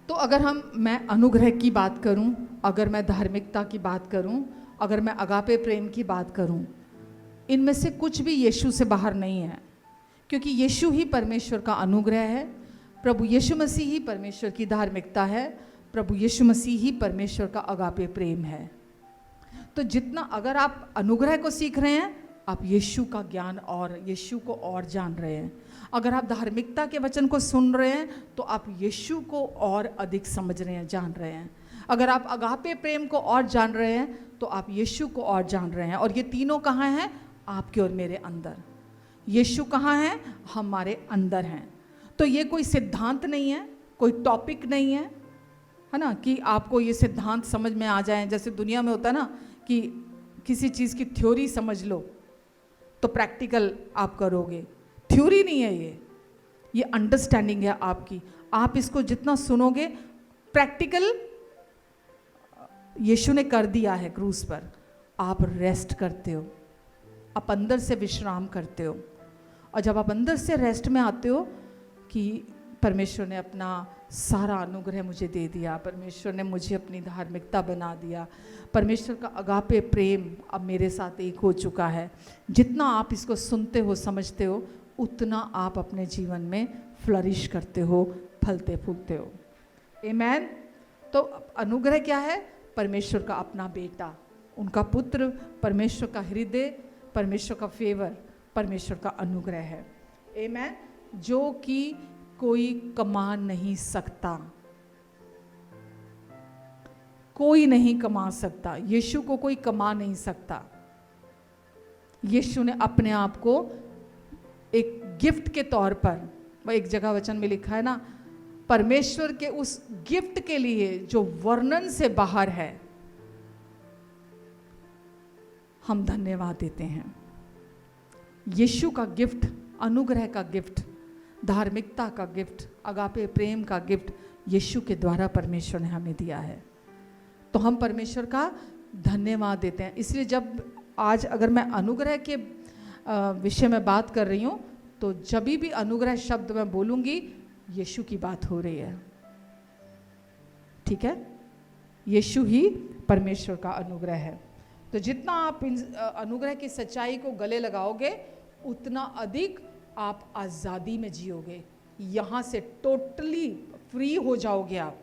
तो अगर मैं अनुग्रह की बात करूं, अगर मैं धार्मिकता की बात करूं, अगर मैं अगापे प्रेम की बात करूं, इनमें से कुछ भी यीशु से बाहर नहीं है, क्योंकि यीशु ही परमेश्वर का अनुग्रह है। प्रभु यीशु मसीह ही परमेश्वर की धार्मिकता है। प्रभु यीशु मसीह ही परमेश्वर का अगापे प्रेम है। तो जितना अगर आप अनुग्रह को सीख रहे हैं, आप यीशु का ज्ञान और यीशु को और जान रहे हैं। अगर आप धार्मिकता के वचन को सुन रहे हैं, तो आप यीशु को और अधिक समझ रहे हैं, जान रहे हैं। अगर आप अगापे प्रेम को और जान रहे हैं, तो आप यीशु को और जान रहे हैं। और ये तीनों कहाँ हैं? आपके और मेरे अंदर। यीशु कहाँ है? हमारे अंदर हैं। तो ये कोई सिद्धांत नहीं है, कोई टॉपिक नहीं है ना, कि आपको ये सिद्धांत समझ में आ जाए। जैसे दुनिया में होता है ना कि किसी चीज़ की थ्योरी समझ लो तो प्रैक्टिकल आप करोगे। थ्योरी नहीं है ये अंडरस्टैंडिंग है आपकी। आप इसको जितना सुनोगे, प्रैक्टिकल यीशु ने कर दिया है क्रूस पर। आप रेस्ट करते हो, आप अंदर से विश्राम करते हो। और जब आप अंदर से रेस्ट में आते हो कि परमेश्वर ने अपना सारा अनुग्रह मुझे दे दिया, परमेश्वर ने मुझे अपनी धार्मिकता बना दिया, परमेश्वर का अगापे प्रेम अब मेरे साथ एक हो चुका है। जितना आप इसको सुनते हो, समझते हो, उतना आप अपने जीवन में फ्लरिश करते हो, फलते फूलते हो। आमीन। तो अनुग्रह क्या है? परमेश्वर का अपना बेटा, उनका पुत्र, परमेश्वर का हृदय, परमेश्वर का फेवर, परमेश्वर का अनुग्रह है। आमीन। जो कि कोई कमा नहीं सकता, कोई नहीं कमा सकता। यीशु को कोई कमा नहीं सकता। यीशु ने अपने आप को एक गिफ्ट के तौर पर, वो एक जगह वचन में लिखा है ना, परमेश्वर के उस गिफ्ट के लिए जो वर्णन से बाहर है, हम धन्यवाद देते हैं। यीशु का गिफ्ट, अनुग्रह का गिफ्ट, धार्मिकता का गिफ्ट, अगापे प्रेम का गिफ्ट यीशु के द्वारा परमेश्वर ने हमें दिया है, तो हम परमेश्वर का धन्यवाद देते हैं। इसलिए जब आज अगर मैं अनुग्रह के विषय में बात कर रही हूँ, तो जब भी अनुग्रह शब्द मैं बोलूँगी, यीशु की बात हो रही है, ठीक है? यीशु ही परमेश्वर का अनुग्रह है। तो जितना आप अनुग्रह की सच्चाई को गले लगाओगे, उतना अधिक आप आज़ादी में जियोगे, यहाँ से टोटली फ्री हो जाओगे आप।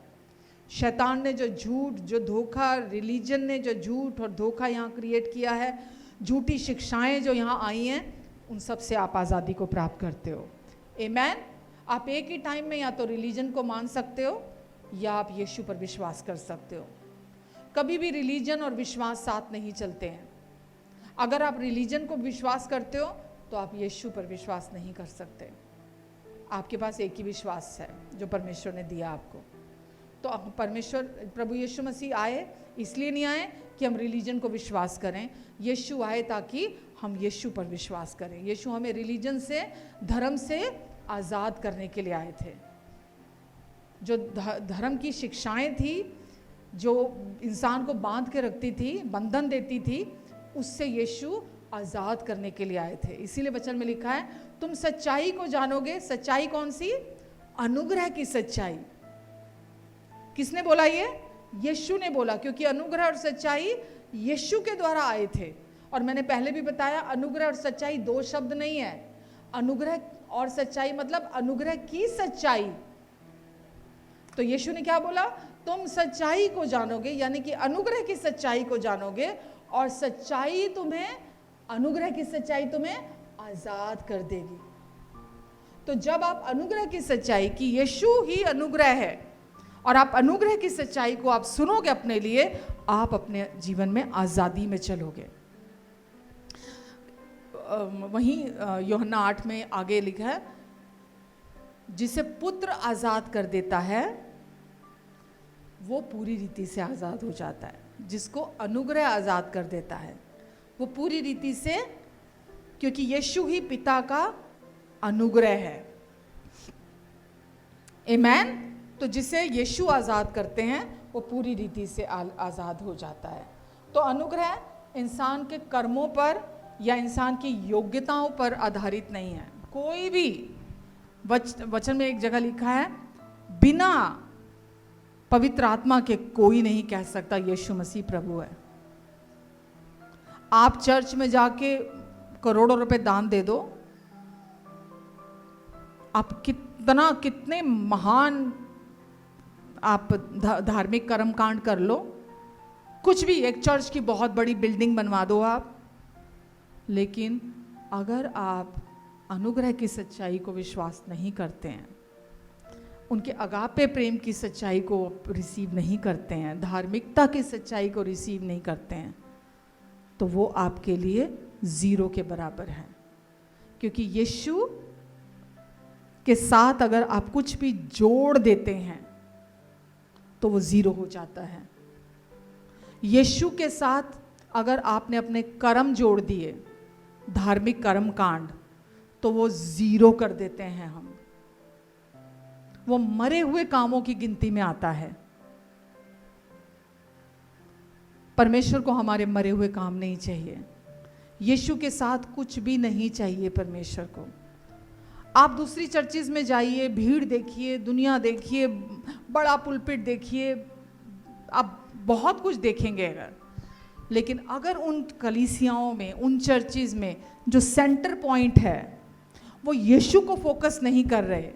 शैतान ने जो झूठ, जो धोखा, रिलीजन ने जो झूठ और धोखा यहाँ क्रिएट किया है, झूठी शिक्षाएं जो यहाँ आई हैं, उन सब से आप आज़ादी को प्राप्त करते हो। आमेन। आप एक ही टाइम में या तो रिलीजन को मान सकते हो या आप यीशु पर विश्वास कर सकते हो। कभी भी रिलीजन और विश्वास साथ नहीं चलते हैं। अगर आप रिलीजन को विश्वास करते हो तो आप यीशु पर विश्वास नहीं कर सकते। आपके पास एक ही विश्वास है जो परमेश्वर ने दिया आपको। तो परमेश्वर, प्रभु यीशु मसीह आए इसलिए नहीं आए कि हम रिलीजन को विश्वास करें। यीशु आए ताकि हम यीशु पर विश्वास करें। यीशु हमें रिलीजन से, धर्म से आज़ाद करने के लिए आए थे। जो धर्म की शिक्षाएं थी, जो इंसान को बांध के रखती थी, बंधन देती थी, उससे यीशु आज़ाद करने के लिए आए थे। इसीलिए वचन में लिखा है, तुम सच्चाई को जानोगे। सच्चाई कौन सी? अनुग्रह की सच्चाई। किसने बोला ये? यीशु ने बोला, क्योंकि अनुग्रह और सच्चाई यीशु के द्वारा आए थे। और मैंने पहले भी बताया, अनुग्रह और सच्चाई दो शब्द नहीं है। अनुग्रह और सच्चाई मतलब अनुग्रह की सच्चाई। तो यीशु ने क्या बोला? तुम सच्चाई को जानोगे, यानी कि अनुग्रह की सच्चाई को जानोगे, और सच्चाई तुम्हें, अनुग्रह की सच्चाई तुम्हें आजाद कर देगी। तो जब आप अनुग्रह की सच्चाई की, यीशु ही अनुग्रह है, और आप अनुग्रह की सच्चाई को आप सुनोगे अपने लिए, आप अपने जीवन में आज़ादी में चलोगे। वहीं यूहन्ना 8 में आगे लिखा है, जिसे पुत्र आज़ाद कर देता है वो पूरी रीति से आज़ाद हो जाता है। जिसको अनुग्रह आज़ाद कर देता है वो पूरी रीति से, क्योंकि यीशु ही पिता का अनुग्रह है। आमेन। तो जिसे यीशु आज़ाद करते हैं वो पूरी रीति से आज़ाद हो जाता है। तो अनुग्रह इंसान के कर्मों पर या इंसान की योग्यताओं पर आधारित नहीं है। कोई भी वचन में एक जगह लिखा है, बिना पवित्र आत्मा के कोई नहीं कह सकता यीशु मसीह प्रभु है। आप चर्च में जाके करोड़ों रुपए दान दे दो, आप कितने महान आप धार्मिक कर्मकांड कर लो, कुछ भी, एक चर्च की बहुत बड़ी बिल्डिंग बनवा दो आप, लेकिन अगर आप अनुग्रह की सच्चाई को विश्वास नहीं करते हैं, उनके अगापे प्रेम की सच्चाई को रिसीव नहीं करते हैं, धार्मिकता की सच्चाई को रिसीव नहीं करते हैं, तो वो आपके लिए ज़ीरो के बराबर है। क्योंकि यीशु के साथ अगर आप कुछ भी जोड़ देते हैं तो वो ज़ीरो हो जाता है। यीशु के साथ अगर आपने अपने कर्म जोड़ दिए, धार्मिक कर्म कांड, तो वो ज़ीरो कर देते हैं हम। वो मरे हुए कामों की गिनती में आता है। परमेश्वर को हमारे मरे हुए काम नहीं चाहिए। यीशु के साथ कुछ भी नहीं चाहिए परमेश्वर को। आप दूसरी चर्चेज में जाइए, भीड़ देखिए, दुनिया देखिए, बड़ा पुलपिट देखिए, आप बहुत कुछ देखेंगे अगर, लेकिन अगर उन कलीसियाओं में, उन चर्चेज में जो सेंटर पॉइंट है वो यीशु को फोकस नहीं कर रहे,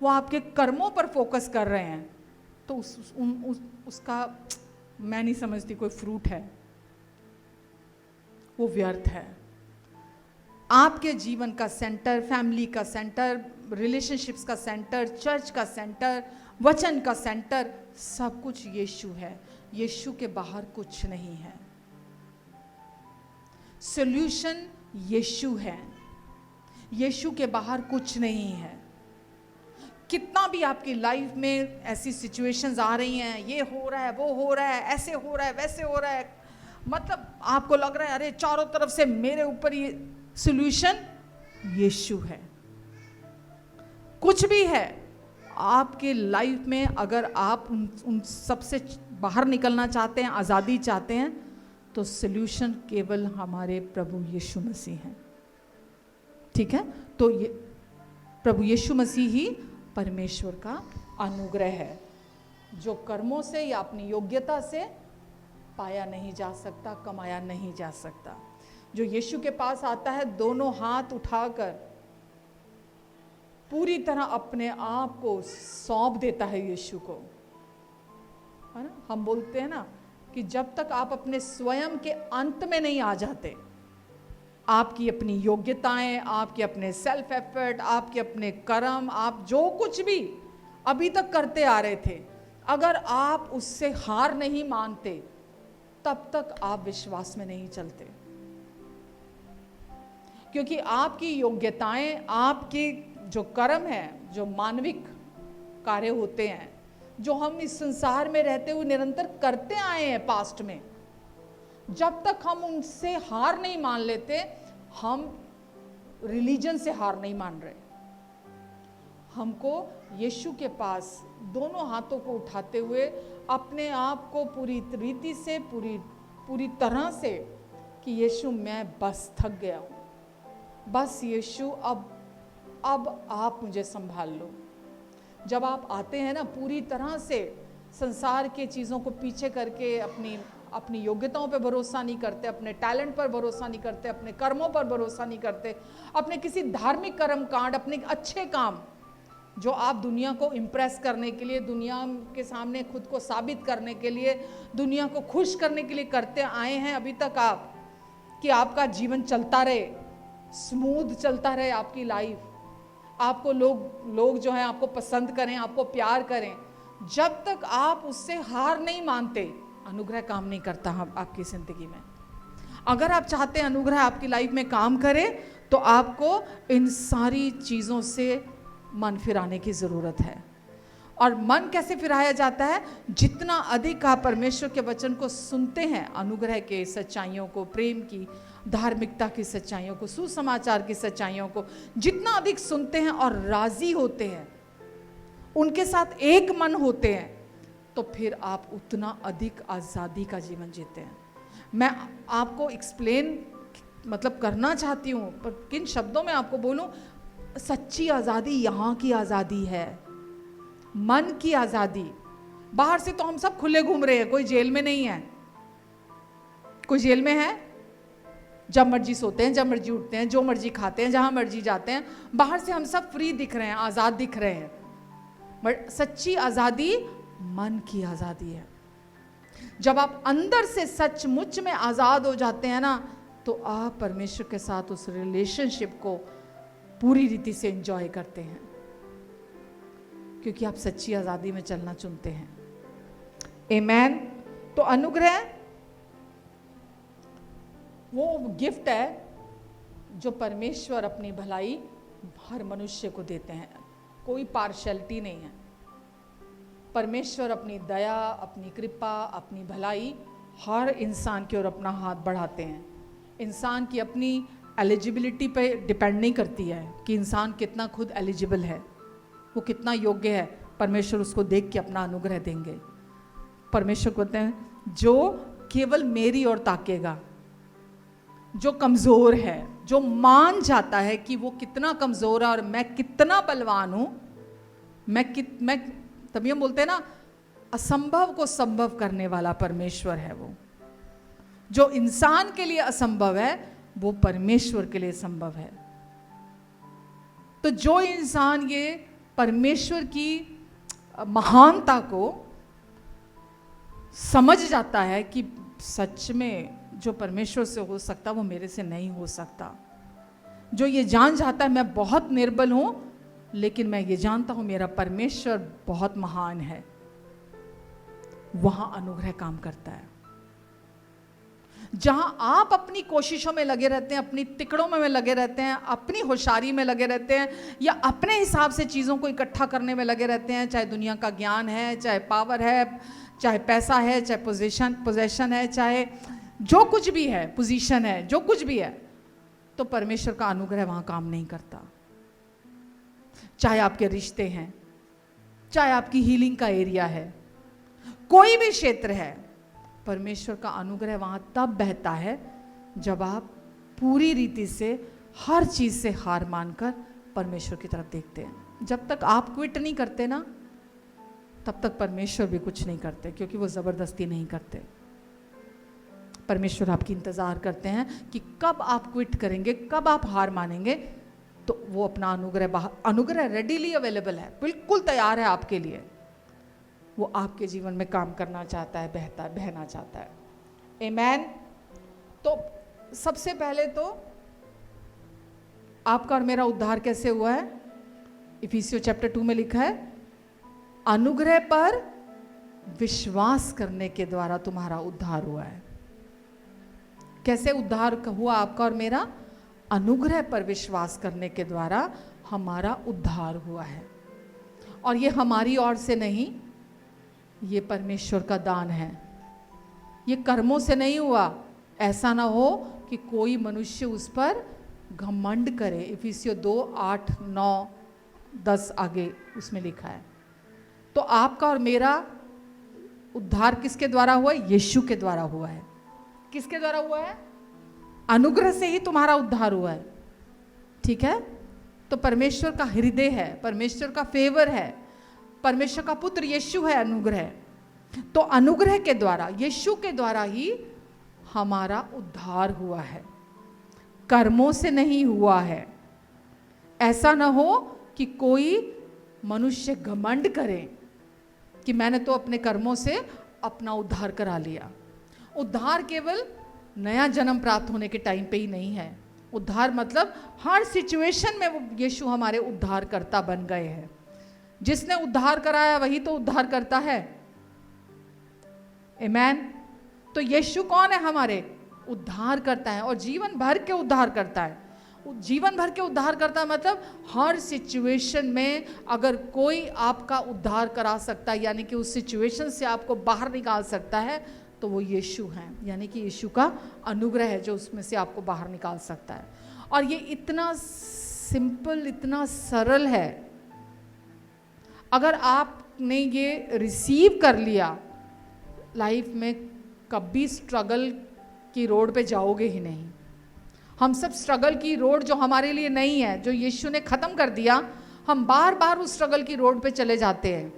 वो आपके कर्मों पर फोकस कर रहे हैं, तो उसका मैं नहीं समझती कोई फ्रूट है, वो व्यर्थ है। आपके जीवन का सेंटर, फैमिली का सेंटर, रिलेशनशिप्स का सेंटर, चर्च का सेंटर, वचन का सेंटर, सब कुछ यीशु है। यीशु के बाहर कुछ नहीं है। सॉल्यूशन यीशु है, यीशु के बाहर कुछ नहीं है। कितना भी आपकी लाइफ में ऐसी सिचुएशंस आ रही हैं, ये हो रहा है, वो हो रहा है, ऐसे हो रहा है, वैसे हो रहा है, मतलब आपको लग रहा है अरे चारों तरफ से मेरे ऊपर ये सॉल्यूशन यीशु है। कुछ भी है आपके लाइफ में, अगर आप उन सब से बाहर निकलना चाहते हैं, आज़ादी चाहते हैं, तो सॉल्यूशन केवल हमारे प्रभु यीशु मसीह हैं। ठीक है, तो ये प्रभु यीशु मसीह ही परमेश्वर का अनुग्रह है, जो कर्मों से या अपनी योग्यता से पाया नहीं जा सकता, कमाया नहीं जा सकता। जो यीशु के पास आता है दोनों हाथ उठाकर पूरी तरह अपने आप को सौंप देता है यीशु को, है ना। हम बोलते हैं ना कि जब तक आप अपने स्वयं के अंत में नहीं आ जाते, आपकी अपनी योग्यताएं, आपके अपने सेल्फ एफर्ट, आपके अपने कर्म, आप जो कुछ भी अभी तक करते आ रहे थे, अगर आप उससे हार नहीं मानते, तब तक आप विश्वास में नहीं चलते। क्योंकि आपकी योग्यताएं, आपके जो कर्म है, जो मानविक कार्य होते हैं, जो हम इस संसार में रहते हुए निरंतर करते आए हैं पास्ट में, जब तक हम उनसे हार नहीं मान लेते, हम रिलीजन से हार नहीं मान रहे। हमको यीशु के पास दोनों हाथों को उठाते हुए अपने आप को पूरी रीति से, पूरी तरह से कि यीशु मैं बस थक गया हूँ, बस यीशु अब आप मुझे संभाल लो। जब आप आते हैं ना पूरी तरह से, संसार के चीज़ों को पीछे करके अपनी योग्यताओं पे भरोसा नहीं करते, अपने टैलेंट पर भरोसा नहीं करते, अपने कर्मों पर भरोसा नहीं करते, अपने किसी धार्मिक कर्म कांड, अपने अच्छे काम जो आप दुनिया को इम्प्रेस करने के लिए, दुनिया के सामने खुद को साबित करने के लिए, दुनिया को खुश करने के लिए करते आए हैं अभी तक आप, कि आपका जीवन चलता रहे, स्मूथ चलता रहे आपकी लाइफ, आपको लोग जो हैं आपको पसंद करें, आपको प्यार करें। जब तक आप उससे हार नहीं मानते, अनुग्रह काम नहीं करता हम आपकी ज़िंदगी में। अगर आप चाहते हैं अनुग्रह आपकी लाइफ में काम करे, तो आपको इन सारी चीज़ों से मन फिराने की ज़रूरत है। और मन कैसे फिराया जाता है? जितना अधिक आप परमेश्वर के वचन को सुनते हैं, अनुग्रह के सच्चाइयों को, प्रेम की, धार्मिकता की सच्चाइयों को, सुसमाचार की सच्चाइयों को जितना अधिक सुनते हैं और राजी होते हैं, उनके साथ एक मन होते हैं, तो फिर आप उतना अधिक आज़ादी का जीवन जीते हैं। मैं आपको एक्सप्लेन मतलब करना चाहती हूँ, पर किन शब्दों में आपको बोलूँ? सच्ची आज़ादी यहाँ की आज़ादी है, मन की आज़ादी। बाहर से तो हम सब खुले घूम रहे हैं, कोई जेल में नहीं है। कोई जेल में है? जब मर्जी सोते हैं, जब मर्जी उठते हैं, जो मर्जी खाते हैं, जहाँ मर्जी जाते हैं। बाहर से हम सब फ्री दिख रहे हैं, आज़ाद दिख रहे हैं, बट सच्ची आज़ादी मन की आज़ादी है। जब आप अंदर से सचमुच में आज़ाद हो जाते हैं ना, तो आप परमेश्वर के साथ उस रिलेशनशिप को पूरी रीति से एंजॉय करते हैं, क्योंकि आप सच्ची आज़ादी में चलना चुनते हैं। आमेन। तो अनुग्रह वो गिफ्ट है जो परमेश्वर अपनी भलाई हर मनुष्य को देते हैं। कोई पार्शलिटी नहीं है। परमेश्वर अपनी दया, अपनी कृपा, अपनी भलाई हर इंसान की ओर अपना हाथ बढ़ाते हैं। इंसान की अपनी एलिजिबिलिटी पे डिपेंड नहीं करती है कि इंसान कितना खुद एलिजिबल है, वो कितना योग्य है। परमेश्वर उसको देख के अपना अनुग्रह देंगे। परमेश्वर कहते हैं जो केवल मेरी ओर ताकेगा, जो कमज़ोर है, जो मान जाता है कि वो कितना कमज़ोर है और मैं कितना बलवान हूँ, मैं तभी हम बोलते हैं ना, असंभव को संभव करने वाला परमेश्वर है वो। जो इंसान के लिए असंभव है, वो परमेश्वर के लिए संभव है। तो जो इंसान ये परमेश्वर की महानता को समझ जाता है कि सच में जो परमेश्वर से हो सकता वो मेरे से नहीं हो सकता, जो ये जान जाता है मैं बहुत निर्बल हूं, लेकिन मैं ये जानता हूं मेरा परमेश्वर बहुत महान है, वहां अनुग्रह काम करता है। जहां आप अपनी कोशिशों में लगे रहते हैं, अपनी तिकड़ों में लगे रहते हैं, अपनी होशियारी में लगे रहते हैं, या अपने हिसाब से चीज़ों को इकट्ठा करने में लगे रहते हैं, चाहे दुनिया का ज्ञान है, चाहे पावर है, चाहे पैसा है, चाहे पोजेशन है, चाहे जो कुछ भी है, पोजीशन है, जो कुछ भी है, तो परमेश्वर का अनुग्रह वहां काम नहीं करता। चाहे आपके रिश्ते हैं, चाहे आपकी हीलिंग का एरिया है, कोई भी क्षेत्र है, परमेश्वर का अनुग्रह वहां तब बहता है जब आप पूरी रीति से हर चीज से हार मानकर परमेश्वर की तरफ देखते हैं। जब तक आप क्विट नहीं करते ना, तब तक परमेश्वर भी कुछ नहीं करते, क्योंकि वो जबरदस्ती नहीं करते। परमेश्वर आपकी इंतजार करते हैं कि कब आप क्विट करेंगे, कब आप हार मानेंगे, तो वो अपना अनुग्रह रेडीली अवेलेबल है, बिल्कुल तैयार है आपके लिए। वो आपके जीवन में काम करना चाहता है, बहना चाहता है। आमीन। तो सबसे पहले तो आपका और मेरा उद्धार कैसे हुआ है? इफिसियों चैप्टर 2 में लिखा है, अनुग्रह पर विश्वास करने के द्वारा तुम्हारा उद्धार हुआ है। कैसे उद्धार हुआ आपका और मेरा? अनुग्रह पर विश्वास करने के द्वारा हमारा उद्धार हुआ है। और ये हमारी ओर से नहीं, ये परमेश्वर का दान है, ये कर्मों से नहीं हुआ। ऐसा ना हो कि कोई मनुष्य उस पर घमंड करे। इफिसियों 2:8-9-10 आगे उसमें लिखा है। तो आपका और मेरा उद्धार किसके द्वारा हुआ? यीशु के द्वारा हुआ है। किसके द्वारा हुआ है? अनुग्रह से ही तुम्हारा उद्धार हुआ है। ठीक है? तो परमेश्वर का हृदय है, परमेश्वर का फेवर है, परमेश्वर का पुत्र यीशु है अनुग्रह। तो अनुग्रह के द्वारा, यीशु के द्वारा ही हमारा उद्धार हुआ है, कर्मों से नहीं हुआ है। ऐसा ना हो कि कोई मनुष्य घमंड करे कि मैंने तो अपने कर्मों से अपना उद्धार करा लिया। उद्धार केवल नया जन्म प्राप्त होने के टाइम पे ही नहीं है। उद्धार मतलब हर सिचुएशन में वो यीशु हमारे उद्धारकर्ता बन गए हैं। जिसने उद्धार कराया वही तो उद्धार करता है। आमीन। तो यीशु कौन है? हमारे उद्धार करता है, और जीवन भर के उद्धार करता है। जीवन भर के उद्धार करता मतलब हर सिचुएशन में अगर कोई आपका उद्धार करा सकता है, यानी कि उस सिचुएशन से आपको बाहर निकाल सकता है, तो वो यीशु हैं। यानी कि यीशु का अनुग्रह है जो उसमें से आपको बाहर निकाल सकता है। और ये इतना सिंपल, इतना सरल है। अगर आपने ये रिसीव कर लिया, लाइफ में कभी स्ट्रगल की रोड पे जाओगे ही नहीं। हम सब स्ट्रगल की रोड जो हमारे लिए नहीं है, जो यीशु ने ख़त्म कर दिया, हम बार बार उस स्ट्रगल की रोड पे चले जाते हैं,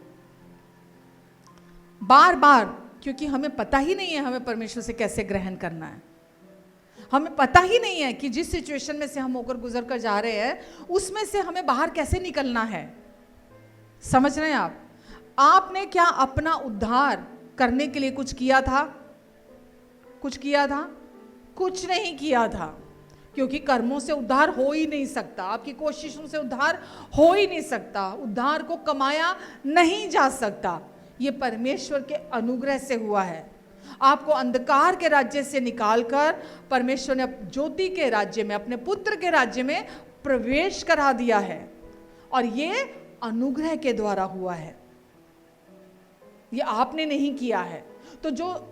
बार बार, क्योंकि हमें पता ही नहीं है हमें परमेश्वर से कैसे ग्रहण करना है। हमें पता ही नहीं है कि जिस सिचुएशन में से हम होकर गुजर कर जा रहे हैं उसमें से हमें बाहर कैसे निकलना है। समझ रहे हैं आप? आपने क्या अपना उद्धार करने के लिए कुछ किया था? कुछ किया था? कुछ नहीं किया था, क्योंकि कर्मों से उद्धार हो ही नहीं सकता, आपकी कोशिशों से उद्धार हो ही नहीं सकता, उद्धार को कमाया नहीं जा सकता। ये परमेश्वर के अनुग्रह से हुआ है। आपको अंधकार के राज्य से निकालकर परमेश्वर ने ज्योति के राज्य में, अपने पुत्र के राज्य में प्रवेश करा दिया है, और ये अनुग्रह के द्वारा हुआ है, ये आपने नहीं किया है। तो जो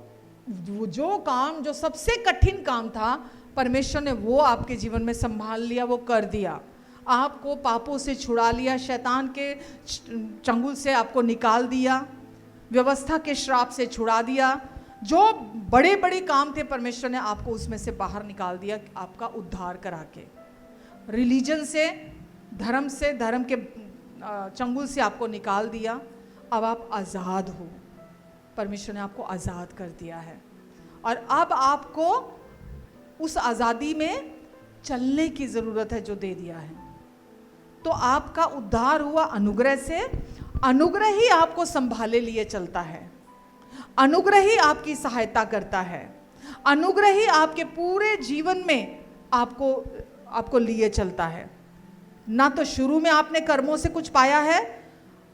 काम, जो सबसे कठिन काम था, परमेश्वर ने वो आपके जीवन में संभाल लिया, वो कर दिया। आपको पापों से छुड़ा लिया, शैतान के चंगुल से आपको निकाल दिया, व्यवस्था के श्राप से छुड़ा दिया। जो बड़े बड़े काम थे परमेश्वर ने आपको उसमें से बाहर निकाल दिया, आपका उद्धार करा के। रिलीजन से, धर्म से, धर्म के चंगुल से आपको निकाल दिया। अब आप आज़ाद हो, परमेश्वर ने आपको आज़ाद कर दिया है, और अब आपको उस आज़ादी में चलने की ज़रूरत है जो दे दिया है। तो आपका उद्धार हुआ अनुग्रह से। अनुग्रह ही आपको संभाले लिए चलता है, अनुग्रह ही आपकी सहायता करता है, अनुग्रह ही आपके पूरे जीवन में आपको लिए चलता है। ना तो शुरू में आपने कर्मों से कुछ पाया है,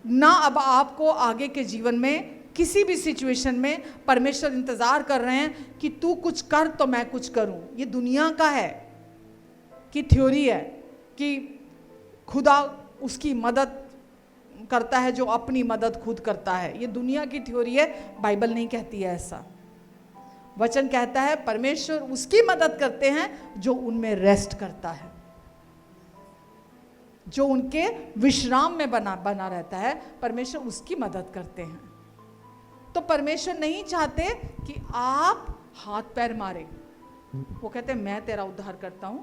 ना अब आपको आगे के जीवन में किसी भी सिचुएशन में परमेश्वर इंतजार कर रहे हैं कि तू कुछ कर तो मैं कुछ करूं। ये दुनिया का है कि थ्योरी है कि खुदा उसकी मदद करता है जो अपनी मदद खुद करता है। ये दुनिया की थ्योरी है, बाइबल नहीं कहती है ऐसा। वचन कहता है परमेश्वर उसकी मदद करते हैं जो उनमें रेस्ट करता है, जो उनके विश्राम में बना रहता है, परमेश्वर उसकी मदद करते हैं। तो परमेश्वर नहीं चाहते कि आप हाथ पैर मारे। वो कहते हैं मैं तेरा उद्धार करता हूं,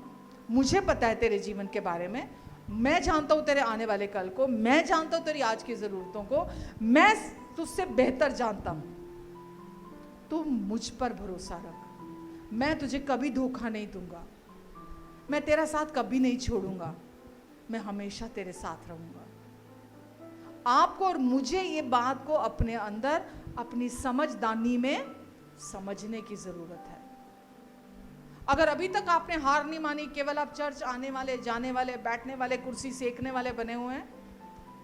मुझे पता है तेरे जीवन के बारे में, मैं जानता हूं तेरे आने वाले कल को, मैं जानता हूं तेरी आज की जरूरतों को, मैं तुझसे बेहतर जानता हूं, तू मुझ पर भरोसा रख, मैं तुझे कभी धोखा नहीं दूंगा, मैं तेरा साथ कभी नहीं छोड़ूंगा, मैं हमेशा तेरे साथ रहूंगा। आपको और मुझे ये बात को अपने अंदर अपनी समझदानी में समझने की जरूरत है। अगर अभी तक आपने हार नहीं मानी, केवल आप चर्च आने वाले, जाने वाले, बैठने वाले, कुर्सी सेकने वाले बने हुए हैं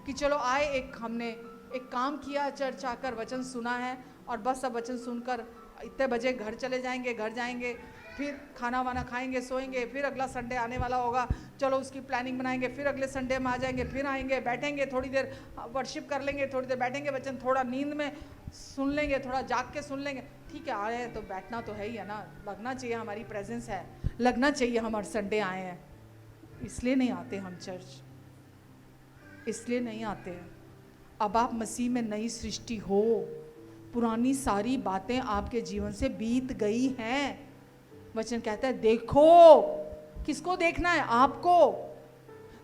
कि चलो आए, हमने एक काम किया, चर्च आकर वचन सुना है और बस अब वचन सुनकर इतने बजे घर चले जाएंगे, घर जाएंगे, फिर खाना वाना खाएंगे, सोएंगे, फिर अगला संडे आने वाला होगा, चलो उसकी प्लानिंग बनाएंगे, फिर अगले संडे में आ जाएंगे, फिर आएंगे, बैठेंगे, थोड़ी देर वर्शिप कर लेंगे, थोड़ी देर बैठेंगे, वचन थोड़ा नींद में सुन लेंगे, थोड़ा जाग के सुन लेंगे। ठीक है, आए हैं तो बैठना तो है ही है ना, लगना चाहिए हमारी प्रेजेंस है, लगना चाहिए हम हर संडे आए हैं। इसलिए नहीं आते हम चर्च, इसलिए नहीं आते हैं। अब आप मसीह में नई सृष्टि हो, पुरानी सारी बातें आपके जीवन से बीत गई हैं। वचन कहता है देखो, किसको देखना है? आपको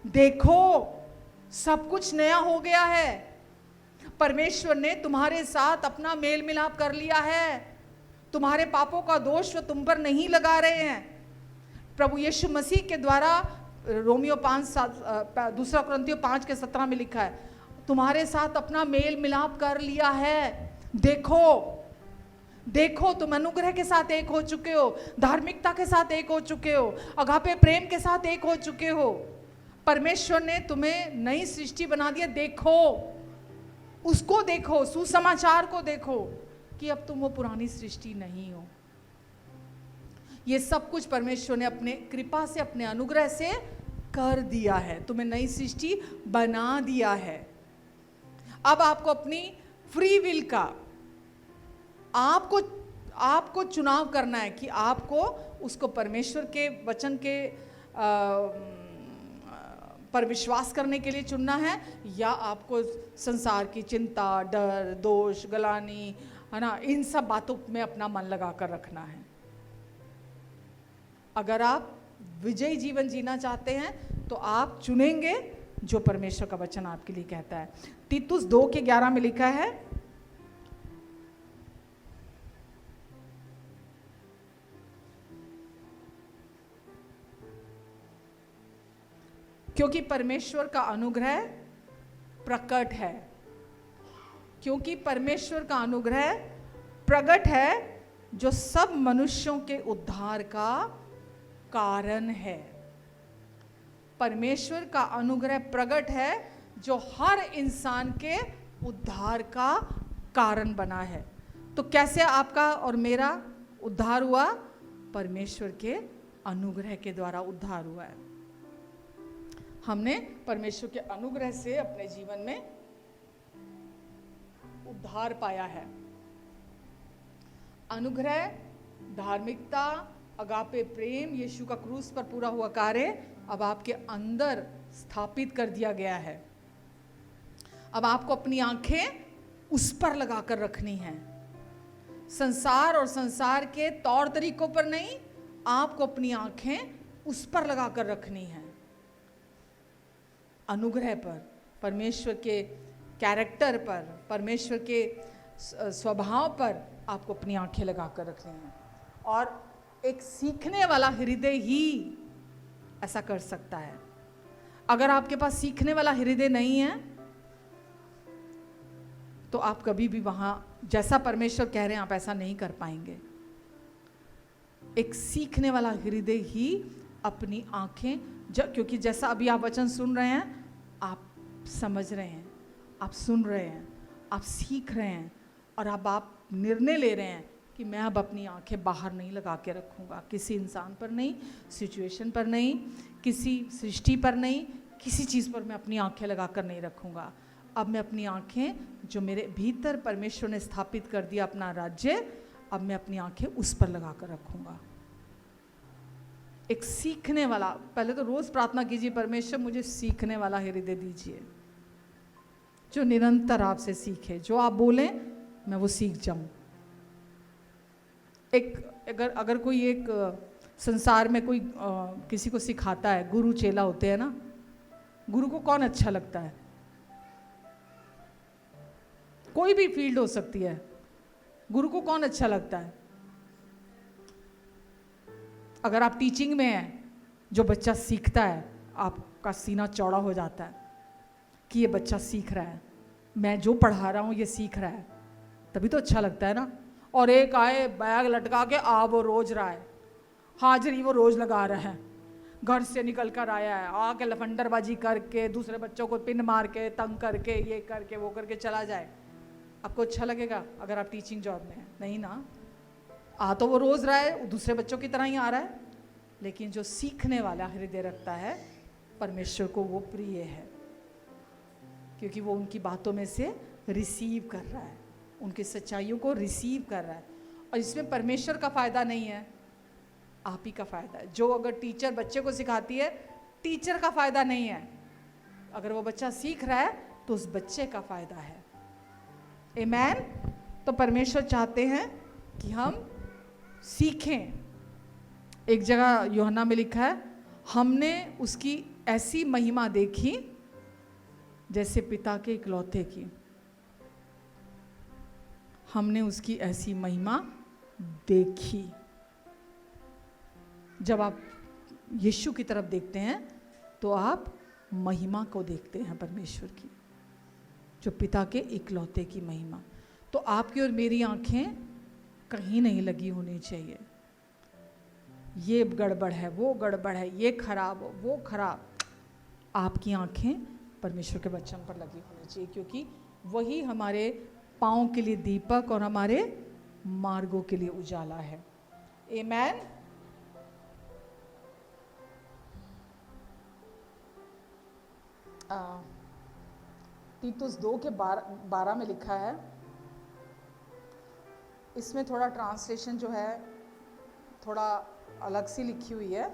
देखो, सब कुछ नया हो गया है। परमेश्वर ने तुम्हारे साथ अपना मेल मिलाप कर लिया है, तुम्हारे पापों का दोष वो तुम पर नहीं लगा रहे हैं। प्रभु यीशु मसीह के द्वारा रोमियो 2 कुरिन्थियों 5:17 में लिखा है, तुम्हारे साथ अपना मेल मिलाप कर लिया है। देखो देखो, तुम अनुग्रह के साथ एक हो चुके हो, धार्मिकता के साथ एक हो चुके हो, अगापे प्रेम के साथ एक हो चुके हो। परमेश्वर ने तुम्हें नई सृष्टि बना दिया। देखो, उसको देखो, सुसमाचार को देखो कि अब तुम वो पुरानी सृष्टि नहीं हो। ये सब कुछ परमेश्वर ने अपने कृपा से, अपने अनुग्रह से कर दिया है, तुम्हें नई सृष्टि बना दिया है। अब आपको अपनी फ्री विल का आपको चुनाव करना है कि आपको उसको परमेश्वर के वचन के पर विश्वास करने के लिए चुनना है, या आपको संसार की चिंता, डर, दोष, गलानी, है ना, इन सब बातों में अपना मन लगा कर रखना है। अगर आप विजयी जीवन जीना चाहते हैं तो आप चुनेंगे जो परमेश्वर का वचन आपके लिए कहता है। तीतुस 2:11 में लिखा है, क्योंकि परमेश्वर का अनुग्रह प्रकट है, क्योंकि परमेश्वर का अनुग्रह प्रकट है जो सब मनुष्यों के उद्धार का कारण है। परमेश्वर का अनुग्रह प्रकट है जो हर इंसान के उद्धार का कारण बना है। तो कैसे आपका और मेरा उद्धार हुआ? परमेश्वर के अनुग्रह के द्वारा उद्धार हुआ है। हमने परमेश्वर के अनुग्रह से अपने जीवन में उद्धार पाया है। अनुग्रह, धार्मिकता, अगापे प्रेम, यीशु का क्रूस पर पूरा हुआ कार्य अब आपके अंदर स्थापित कर दिया गया है। अब आपको अपनी आंखें उस पर लगाकर रखनी है, संसार और संसार के तौर तरीकों पर नहीं, आपको अपनी आंखें उस पर लगाकर रखनी है, अनुग्रह पर, परमेश्वर के कैरेक्टर पर, परमेश्वर के स्वभाव पर आपको अपनी आंखें लगाकर रखनी है। और एक सीखने वाला हृदय ही ऐसा कर सकता है। अगर आपके पास सीखने वाला हृदय नहीं है तो आप कभी भी वहां जैसा परमेश्वर कह रहे हैं आप ऐसा नहीं कर पाएंगे। एक सीखने वाला हृदय ही अपनी आंखें, क्योंकि जैसा अभी आप वचन सुन रहे हैं, आप समझ रहे हैं, आप सुन रहे हैं, आप सीख रहे हैं, और अब आप निर्णय ले रहे हैं कि मैं अब अपनी आंखें बाहर नहीं लगा के रखूँगा, किसी इंसान पर नहीं, सिचुएशन पर नहीं, किसी सृष्टि पर नहीं, किसी चीज़ पर मैं अपनी आंखें लगा कर नहीं रखूँगा। अब मैं अपनी आंखें, जो मेरे भीतर परमेश्वर ने स्थापित कर दिया अपना राज्य, अब मैं अपनी आंखें उस पर लगा कर रखूँगा। एक सीखने वाला, पहले तो रोज़ प्रार्थना कीजिए, परमेश्वर मुझे सीखने वाला हृदय दीजिए, जो निरंतर आपसे सीखे, जो आप बोलें मैं वो सीख जाऊं। अगर कोई एक संसार में कोई किसी को सिखाता है, गुरु चेला होते हैं ना, गुरु को कौन अच्छा लगता है? कोई भी फील्ड हो सकती है, गुरु को कौन अच्छा लगता है? अगर आप टीचिंग में हैं, जो बच्चा सीखता है, आपका सीना चौड़ा हो जाता है कि ये बच्चा सीख रहा है, मैं जो पढ़ा रहा हूँ ये सीख रहा है, तभी तो अच्छा लगता है ना। और एक आए बैग लटका के वो रोज रहा है, हाजिरी वो रोज लगा रहा है, घर से निकल कर आया है, आके लफंडरबाजी करके दूसरे बच्चों को पिन मार के तंग करके ये करके वो करके चला जाए, आपको अच्छा लगेगा? अगर आप टीचिंग जॉब में हैं, नहीं ना। तो वो रोज रहा है, दूसरे बच्चों की तरह ही आ रहा है, लेकिन जो सीखने वाला हृदय रखता है, परमेश्वर को वो प्रिय है, क्योंकि वो उनकी बातों में से रिसीव कर रहा है, उनकी सच्चाइयों को रिसीव कर रहा है। और इसमें परमेश्वर का फायदा नहीं है, आप ही का फायदा है। जो अगर टीचर बच्चे को सिखाती है, टीचर का फायदा नहीं है, अगर वो बच्चा सीख रहा है तो उस बच्चे का फायदा है। आमीन। तो परमेश्वर चाहते हैं कि हम सीखें। एक जगह यूहन्ना में लिखा है, हमने उसकी ऐसी महिमा देखी जैसे पिता के इकलौते की। हमने उसकी ऐसी महिमा देखी। जब आप यीशु की तरफ देखते हैं तो आप महिमा को देखते हैं परमेश्वर की, जो पिता के इकलौते की महिमा। तो आपकी और मेरी आंखें कहीं नहीं लगी होनी चाहिए, ये गड़बड़ है, वो गड़बड़ है, ये खराब हो, वो खराब। आपकी आंखें परमेश्वर के वचन पर लगी होनी चाहिए, क्योंकि वही हमारे पाँव के लिए दीपक और हमारे मार्गों के लिए उजाला है। आमीन। तीतुस 2:12 में लिखा है, इसमें थोड़ा ट्रांसलेशन जो है थोड़ा अलग सी लिखी हुई है,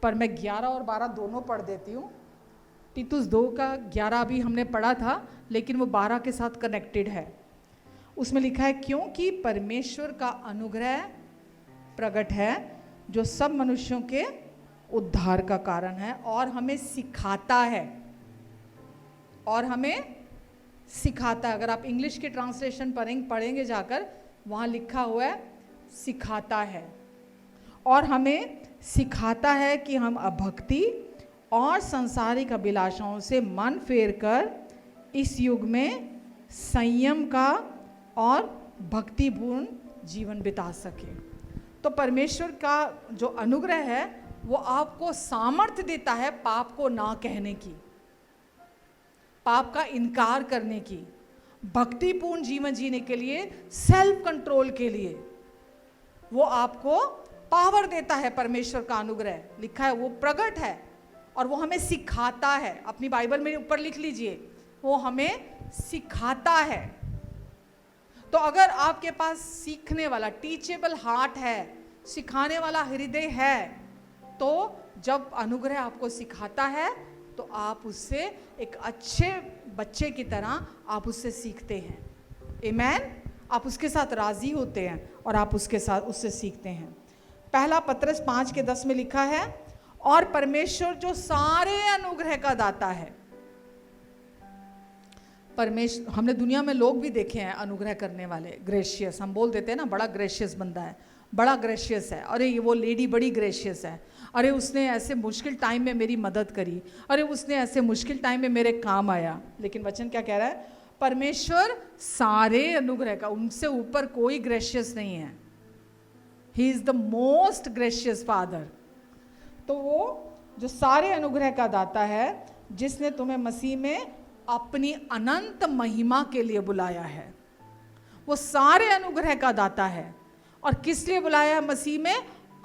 पर मैं 11 और 12 दोनों पढ़ देती हूँ। तीतुस 2 का 11 भी हमने पढ़ा था, लेकिन वो 12 के साथ कनेक्टेड है। उसमें लिखा है, क्योंकि परमेश्वर का अनुग्रह प्रकट है जो सब मनुष्यों के उद्धार का कारण है और हमें सिखाता है, और हमें सिखाता है। अगर आप इंग्लिश के ट्रांसलेशन पढ़ेंगे जाकर, वहाँ लिखा हुआ है सिखाता है, और हमें सिखाता है कि हम अभक्ति और सांसारिक अभिलाषाओं से मन फेर कर इस युग में संयम का और भक्तिपूर्ण जीवन बिता सके। तो परमेश्वर का जो अनुग्रह है वो आपको सामर्थ्य देता है पाप को ना कहने की, पाप का इनकार करने की, भक्तिपूर्ण जीवन जीने के लिए, सेल्फ कंट्रोल के लिए वो आपको पावर देता है। परमेश्वर का अनुग्रह लिखा है, वो प्रकट है और वो हमें सिखाता है। अपनी बाइबल में ऊपर लिख लीजिए, वो हमें सिखाता है। तो अगर आपके पास सीखने वाला टीचेबल हार्ट है, सिखाने वाला हृदय है, तो जब अनुग्रह आपको सिखाता है तो आप उससे एक अच्छे बच्चे की तरह आप उससे सीखते हैं। आमीन। आप उसके साथ राजी होते हैं और आप उसके साथ उससे सीखते हैं। पहला पत्रस 5:10 में लिखा है, और परमेश्वर जो सारे अनुग्रह का दाता है। परमेश्वर, हमने दुनिया में लोग भी देखे हैं अनुग्रह करने वाले, ग्रेशियस। हम बोल देते हैं ना, बड़ा ग्रेशियस बंदा है, बड़ा ग्रेशियस है, अरे वो लेडी बड़ी ग्रेशियस है, अरे उसने ऐसे मुश्किल टाइम में मेरी मदद करी, अरे उसने ऐसे मुश्किल टाइम में मेरे काम आया। लेकिन वचन क्या कह रहा है? परमेश्वर सारे अनुग्रह का, उनसे ऊपर कोई ग्रेशियस नहीं है। He is the most gracious father. तो वो जो सारे अनुग्रह का दाता है, जिसने तुम्हें मसीह में अपनी अनंत महिमा के लिए बुलाया है, वो वो सारे अनुग्रह का दाता है। और किस लिए बुलाया है? मसीह में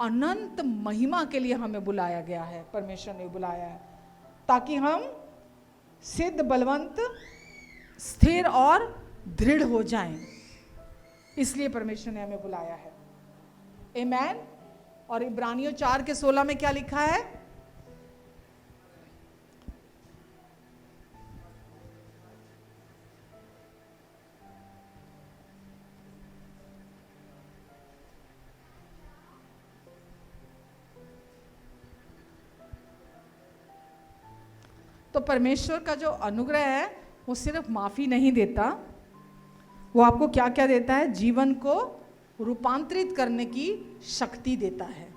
अनंत महिमा के लिए हमें बुलाया गया है, परमेश्वर ने बुलाया है, ताकि हम सिद्ध, बलवंत, स्थिर और दृढ़ हो जाएं। इसलिए परमेश्वर ने हमें बुलाया है। आमीन। और इब्रानियों 4:16 में क्या लिखा है? तो परमेश्वर का जो अनुग्रह है वो सिर्फ माफी नहीं देता, वो आपको क्या क्या देता है? जीवन को रूपांतरित करने की शक्ति देता है।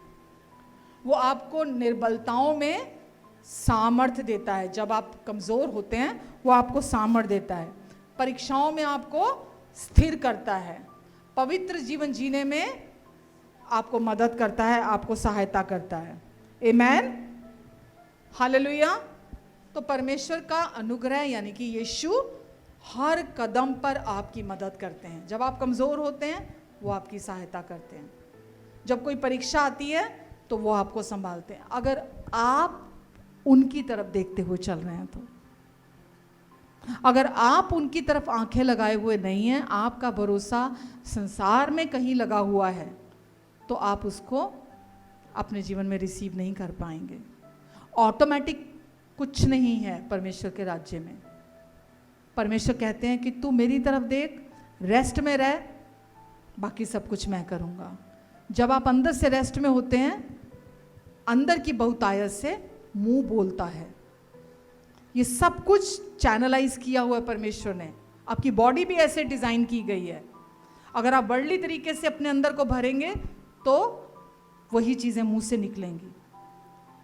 वो आपको निर्बलताओं में सामर्थ्य देता है। जब आप कमज़ोर होते हैं वो आपको सामर्थ्य देता है। परीक्षाओं में आपको स्थिर करता है। पवित्र जीवन जीने में आपको मदद करता है, आपको सहायता करता है। आमीन, हालेलुया। तो परमेश्वर का अनुग्रह यानी कि यीशु हर कदम पर आपकी मदद करते हैं। जब आप कमज़ोर होते हैं वो आपकी सहायता करते हैं। जब कोई परीक्षा आती है तो वो आपको संभालते हैं, अगर आप उनकी तरफ देखते हुए चल रहे हैं तो। अगर आप उनकी तरफ आंखें लगाए हुए नहीं हैं, आपका भरोसा संसार में कहीं लगा हुआ है, तो आप उसको अपने जीवन में रिसीव नहीं कर पाएंगे। ऑटोमेटिक कुछ नहीं है परमेश्वर के राज्य में। परमेश्वर कहते हैं कि तू मेरी तरफ देख, रेस्ट में रह, बाकी सब कुछ मैं करूँगा। जब आप अंदर से रेस्ट में होते हैं, अंदर की बहुतायत से मुंह बोलता है। ये सब कुछ चैनलाइज किया हुआ है परमेश्वर ने। आपकी बॉडी भी ऐसे डिज़ाइन की गई है। अगर आप वर्ल्डली तरीके से अपने अंदर को भरेंगे तो वही चीज़ें मुंह से निकलेंगी।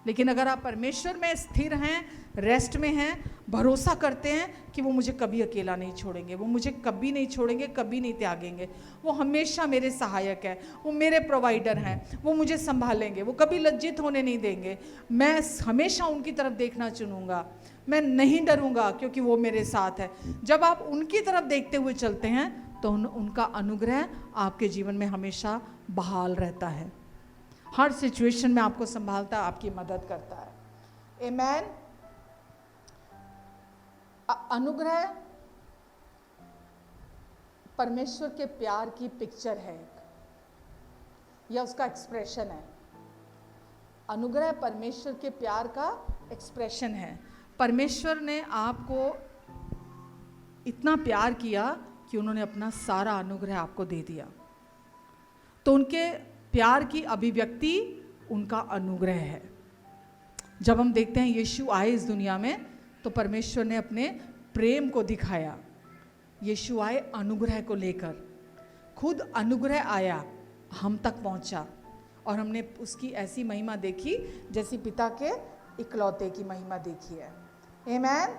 लेकिन अगर आप परमेश्वर में स्थिर हैं, रेस्ट में हैं, भरोसा करते हैं कि वो मुझे कभी अकेला नहीं छोड़ेंगे, वो मुझे कभी नहीं छोड़ेंगे, कभी नहीं त्यागेंगे, वो हमेशा मेरे सहायक है, वो मेरे प्रोवाइडर हैं, वो मुझे संभालेंगे, वो कभी लज्जित होने नहीं देंगे, मैं हमेशा उनकी तरफ देखना चुनूंगा, मैं नहीं डरूंगा क्योंकि वो मेरे साथ है। जब आप उनकी तरफ देखते हुए चलते हैं तो उनका अनुग्रह आपके जीवन में हमेशा बहाल रहता है। हर सिचुएशन में आपको संभालता है, आपकी मदद करता है। आमीन। अनुग्रह परमेश्वर के प्यार की पिक्चर है, या उसका एक्सप्रेशन है। अनुग्रह परमेश्वर के प्यार का एक्सप्रेशन है। परमेश्वर ने आपको इतना प्यार किया कि उन्होंने अपना सारा अनुग्रह आपको दे दिया। तो उनके प्यार की अभिव्यक्ति उनका अनुग्रह है। जब हम देखते हैं यीशु आए इस दुनिया में तो परमेश्वर ने अपने प्रेम को दिखाया। यीशु आए अनुग्रह को लेकर, खुद अनुग्रह आया, हम तक पहुंचा, और हमने उसकी ऐसी महिमा देखी जैसी पिता के इकलौते की महिमा देखी है। आमीन।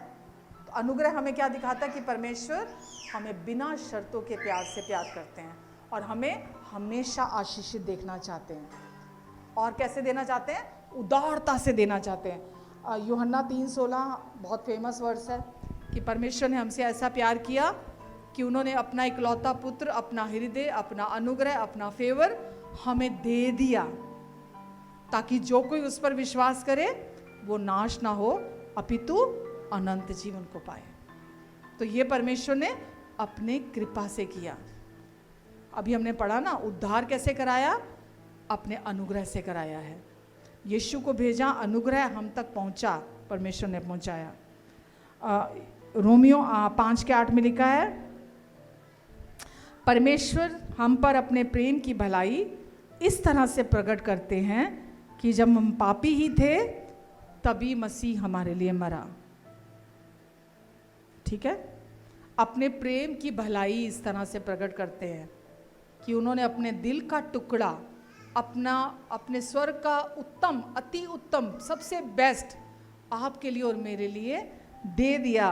तो अनुग्रह हमें क्या दिखाता है कि परमेश्वर हमें बिना शर्तों के प्यार से प्यार करते हैं और हमें हमेशा आशीषित देखना चाहते हैं। और कैसे देना चाहते हैं? उदारता से देना चाहते हैं। यूहन्ना 3:16 बहुत फेमस वर्स है कि परमेश्वर ने हमसे ऐसा प्यार किया कि उन्होंने अपना इकलौता पुत्र, अपना हृदय, अपना अनुग्रह, अपना फेवर हमें दे दिया, ताकि जो कोई उस पर विश्वास करे वो नाश ना हो अपितु अनंत जीवन को पाए। तो ये परमेश्वर ने अपने कृपा से किया। अभी हमने पढ़ा ना, उद्धार कैसे कराया? अपने अनुग्रह से कराया है। यीशु को भेजा, अनुग्रह हम तक पहुंचा, परमेश्वर ने पहुंचाया। रोमियो 5:8 में लिखा है, परमेश्वर हम पर अपने प्रेम की भलाई इस तरह से प्रकट करते हैं कि जब हम पापी ही थे तभी मसीह हमारे लिए मरा। ठीक है, अपने प्रेम की भलाई इस तरह से प्रकट करते हैं कि उन्होंने अपने दिल का टुकड़ा, अपने स्वर्ग का उत्तम, अति उत्तम, सबसे बेस्ट आपके लिए और मेरे लिए दे दिया।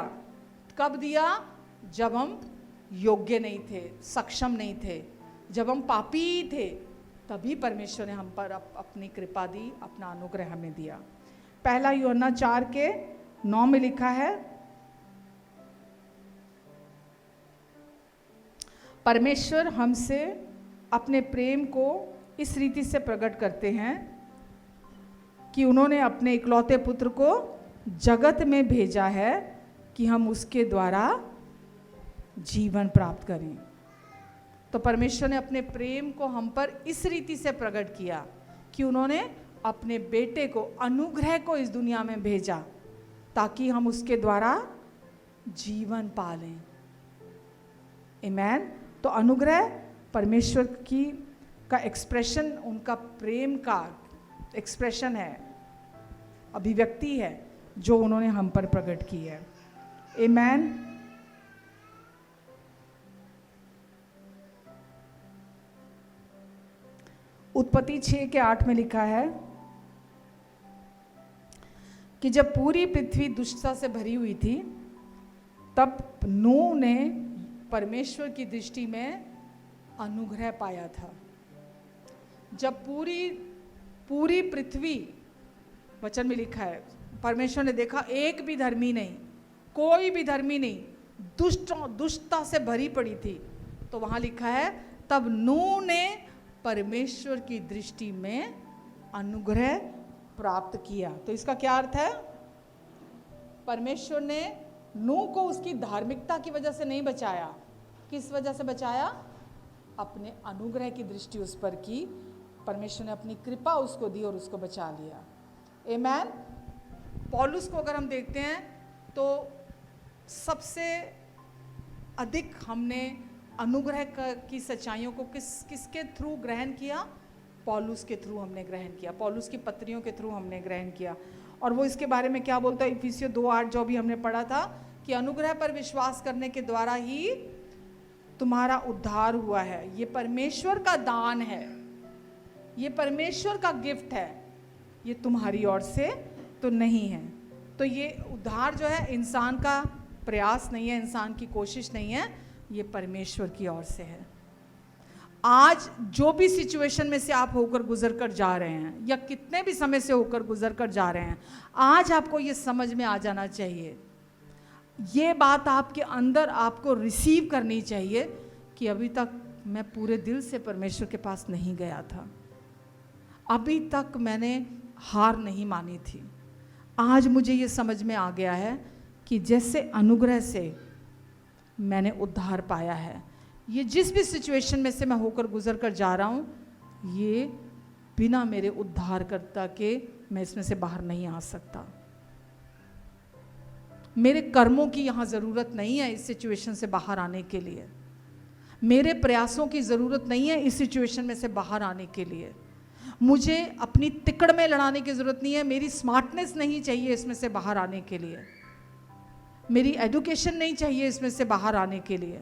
कब दिया? जब हम योग्य नहीं थे, सक्षम नहीं थे, जब हम पापी थे, तभी परमेश्वर ने हम पर अपनी कृपा दी, अपना अनुग्रह हमें दिया। पहला यूहन्ना 4:9 में लिखा है, परमेश्वर हमसे अपने प्रेम को इस रीति से प्रकट करते हैं कि उन्होंने अपने इकलौते पुत्र को जगत में भेजा है कि हम उसके द्वारा जीवन प्राप्त करें। तो परमेश्वर ने अपने प्रेम को हम पर इस रीति से प्रकट किया कि उन्होंने अपने बेटे को, अनुग्रह को इस दुनिया में भेजा ताकि हम उसके द्वारा जीवन पालें। आमीन। तो अनुग्रह परमेश्वर की का एक्सप्रेशन, उनका प्रेम का एक्सप्रेशन है, अभिव्यक्ति है जो उन्होंने हम पर प्रकट की है। आमीन। उत्पत्ति 6:8 में लिखा है कि जब पूरी पृथ्वी दुष्टता से भरी हुई थी तब नूह ने परमेश्वर की दृष्टि में अनुग्रह पाया था। जब पूरी पृथ्वी, वचन में लिखा है, परमेश्वर ने देखा एक भी धर्मी नहीं, कोई भी धर्मी नहीं, दुष्टता से भरी पड़ी थी, तो वहां लिखा है तब नूह ने परमेश्वर की दृष्टि में अनुग्रह प्राप्त किया। तो इसका क्या अर्थ है? परमेश्वर ने नूह को उसकी धार्मिकता की वजह से नहीं बचाया। किस वजह से बचाया? अपने अनुग्रह की दृष्टि उस पर की, परमेश्वर ने अपनी कृपा उसको दी और उसको बचा लिया। आमीन। पौलुस को अगर हम देखते हैं तो सबसे अधिक हमने अनुग्रह की सच्चाइयों को किसके थ्रू ग्रहण किया? पौलुस के थ्रू हमने ग्रहण किया, पौलुस की पत्रियों के थ्रू हमने ग्रहण किया। और वो इसके बारे में क्या बोलता है? इफिसियों 2:8 जो भी हमने पढ़ा था कि अनुग्रह पर विश्वास करने के द्वारा ही तुम्हारा उद्धार हुआ है। ये परमेश्वर का दान है, ये परमेश्वर का गिफ्ट है, ये तुम्हारी ओर से तो नहीं है। तो ये उद्धार जो है इंसान का प्रयास नहीं है, इंसान की कोशिश नहीं है, ये परमेश्वर की ओर से है। आज जो भी सिचुएशन में से आप होकर गुजर कर जा रहे हैं या कितने भी समय से होकर गुजर कर जा रहे हैं, आज आपको ये समझ में आ जाना चाहिए, ये बात आपके अंदर आपको रिसीव करनी चाहिए कि अभी तक मैं पूरे दिल से परमेश्वर के पास नहीं गया था, अभी तक मैंने हार नहीं मानी थी। आज मुझे ये समझ में आ गया है कि जैसे अनुग्रह से मैंने उद्धार पाया है, ये जिस भी सिचुएशन में से मैं होकर गुजर कर जा रहा हूँ, ये बिना मेरे उद्धारकर्ता के मैं इसमें से बाहर नहीं आ सकता। मेरे कर्मों की यहाँ ज़रूरत नहीं है इस सिचुएशन से बाहर आने के लिए, मेरे प्रयासों की ज़रूरत नहीं है इस सिचुएशन में से बाहर आने के लिए, मुझे अपनी तिकड़ में लड़ाने की ज़रूरत नहीं है, मेरी स्मार्टनेस नहीं चाहिए इसमें से बाहर आने के लिए, मेरी एजुकेशन नहीं चाहिए इसमें से बाहर आने के लिए,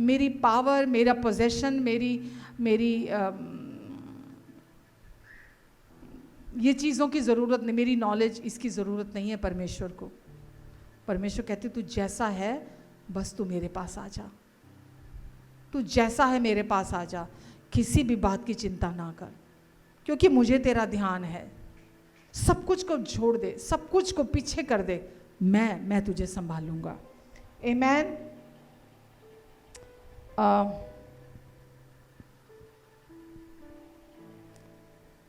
मेरी पावर, मेरा पोजेशन, मेरी ये चीज़ों की ज़रूरत नहीं, मेरी नॉलेज, इसकी ज़रूरत नहीं है परमेश्वर को। परमेश्वर कहते तू जैसा है बस तू मेरे पास आ जा, तू जैसा है मेरे पास आ जा, किसी भी बात की चिंता ना कर, क्योंकि मुझे तेरा ध्यान है। सब कुछ को छोड़ दे, सब कुछ को पीछे कर दे, मैं तुझे संभालूंगा। आमीन।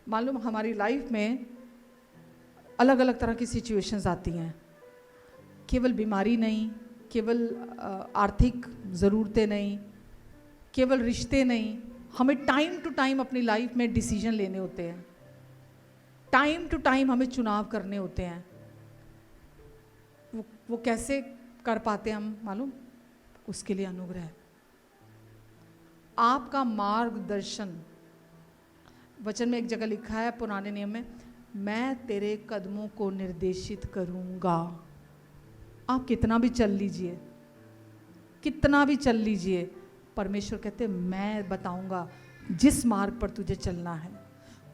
मालूम हमारी लाइफ में अलग अलग तरह की सिचुएशंस आती हैं, केवल बीमारी नहीं, केवल आर्थिक ज़रूरतें नहीं, केवल रिश्ते नहीं, हमें टाइम टू टाइम अपनी लाइफ में डिसीजन लेने होते हैं, टाइम टू टाइम हमें चुनाव करने होते हैं। वो कैसे कर पाते हैं हम मालूम? उसके लिए अनुग्रह, आपका मार्गदर्शन। वचन में एक जगह लिखा है पुराने नियम में, मैं तेरे कदमों को निर्देशित करूंगा। आप कितना भी चल लीजिए, कितना भी चल लीजिए, परमेश्वर कहते मैं बताऊंगा जिस मार्ग पर तुझे चलना है,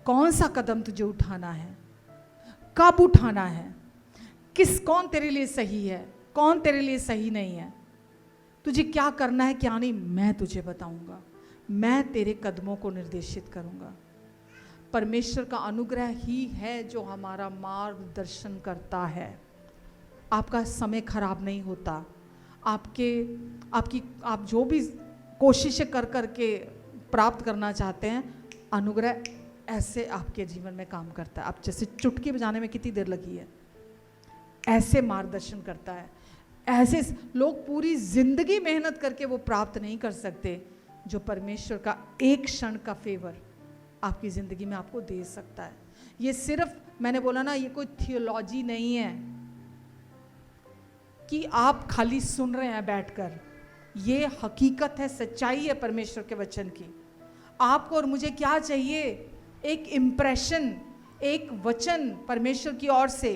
कौन सा कदम तुझे उठाना है, कब उठाना है, कौन तेरे लिए सही है, कौन तेरे लिए सही नहीं है, तुझे क्या करना है क्या नहीं, मैं तुझे बताऊंगा, मैं तेरे कदमों को निर्देशित करूंगा। परमेश्वर का अनुग्रह ही है जो हमारा मार्गदर्शन करता है। आपका समय खराब नहीं होता, आप जो भी कोशिशें कर कर के प्राप्त करना चाहते हैं, अनुग्रह ऐसे आपके जीवन में काम करता है। आप जैसे चुटकी बजाने में कितनी देर लगी है, ऐसे मार्गदर्शन करता है। ऐसे लोग पूरी जिंदगी मेहनत करके वो प्राप्त नहीं कर सकते जो परमेश्वर का एक क्षण का फेवर आपकी जिंदगी में आपको दे सकता है। ये सिर्फ, मैंने बोला ना, ये कोई थियोलॉजी नहीं है कि आप खाली सुन रहे हैं बैठकर। ये हकीकत है, सच्चाई है परमेश्वर के वचन की। आपको और मुझे क्या चाहिए? एक इम्प्रेशन, एक वचन परमेश्वर की ओर से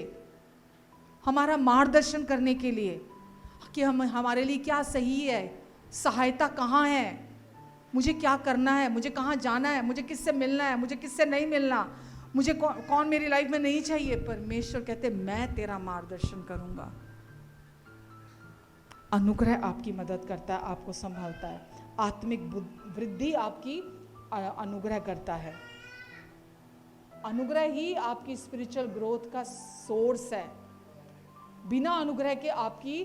हमारा मार्गदर्शन करने के लिए कि हमारे लिए क्या सही है, सहायता कहाँ है, मुझे क्या करना है, मुझे कहाँ जाना है, मुझे किससे मिलना है, मुझे किससे नहीं मिलना, मुझे कौन मेरी लाइफ में नहीं चाहिए। परमेश्वर कहते मैं तेरा मार्गदर्शन करूंगा। अनुग्रह आपकी मदद करता है, आपको संभालता है। आत्मिक वृद्धि आपकी अनुग्रह करता है। अनुग्रह ही आपकी स्पिरिचुअल ग्रोथ का सोर्स है। बिना अनुग्रह के आपकी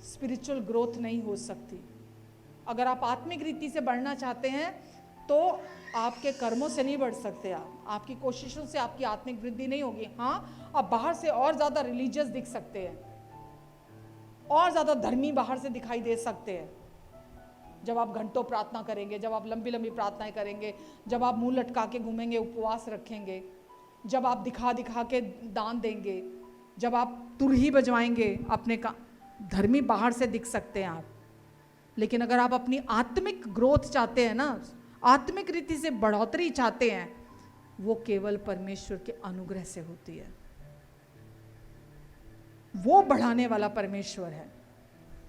स्पिरिचुअल ग्रोथ नहीं हो सकती। अगर आप आत्मिक रीति से बढ़ना चाहते हैं तो आपके कर्मों से नहीं बढ़ सकते, आपकी कोशिशों से आपकी आत्मिक वृद्धि नहीं होगी। हाँ, आप बाहर से और ज़्यादा रिलीजियस दिख सकते हैं, और ज़्यादा धर्मी बाहर से दिखाई दे सकते हैं। जब आप घंटों प्रार्थना करेंगे, जब आप लंबी लंबी प्रार्थनाएं करेंगे, जब आप मुंह लटका के घूमेंगे, उपवास रखेंगे, जब आप दिखा दिखा के दान देंगे, जब आप तुरही बजवाएंगे अपने का, धर्मी बाहर से दिख सकते हैं आप। लेकिन अगर आप अपनी आत्मिक ग्रोथ चाहते हैं ना, आत्मिक रीति से बढ़ोतरी चाहते हैं, वो केवल परमेश्वर के अनुग्रह से होती है। वो बढ़ाने वाला परमेश्वर है।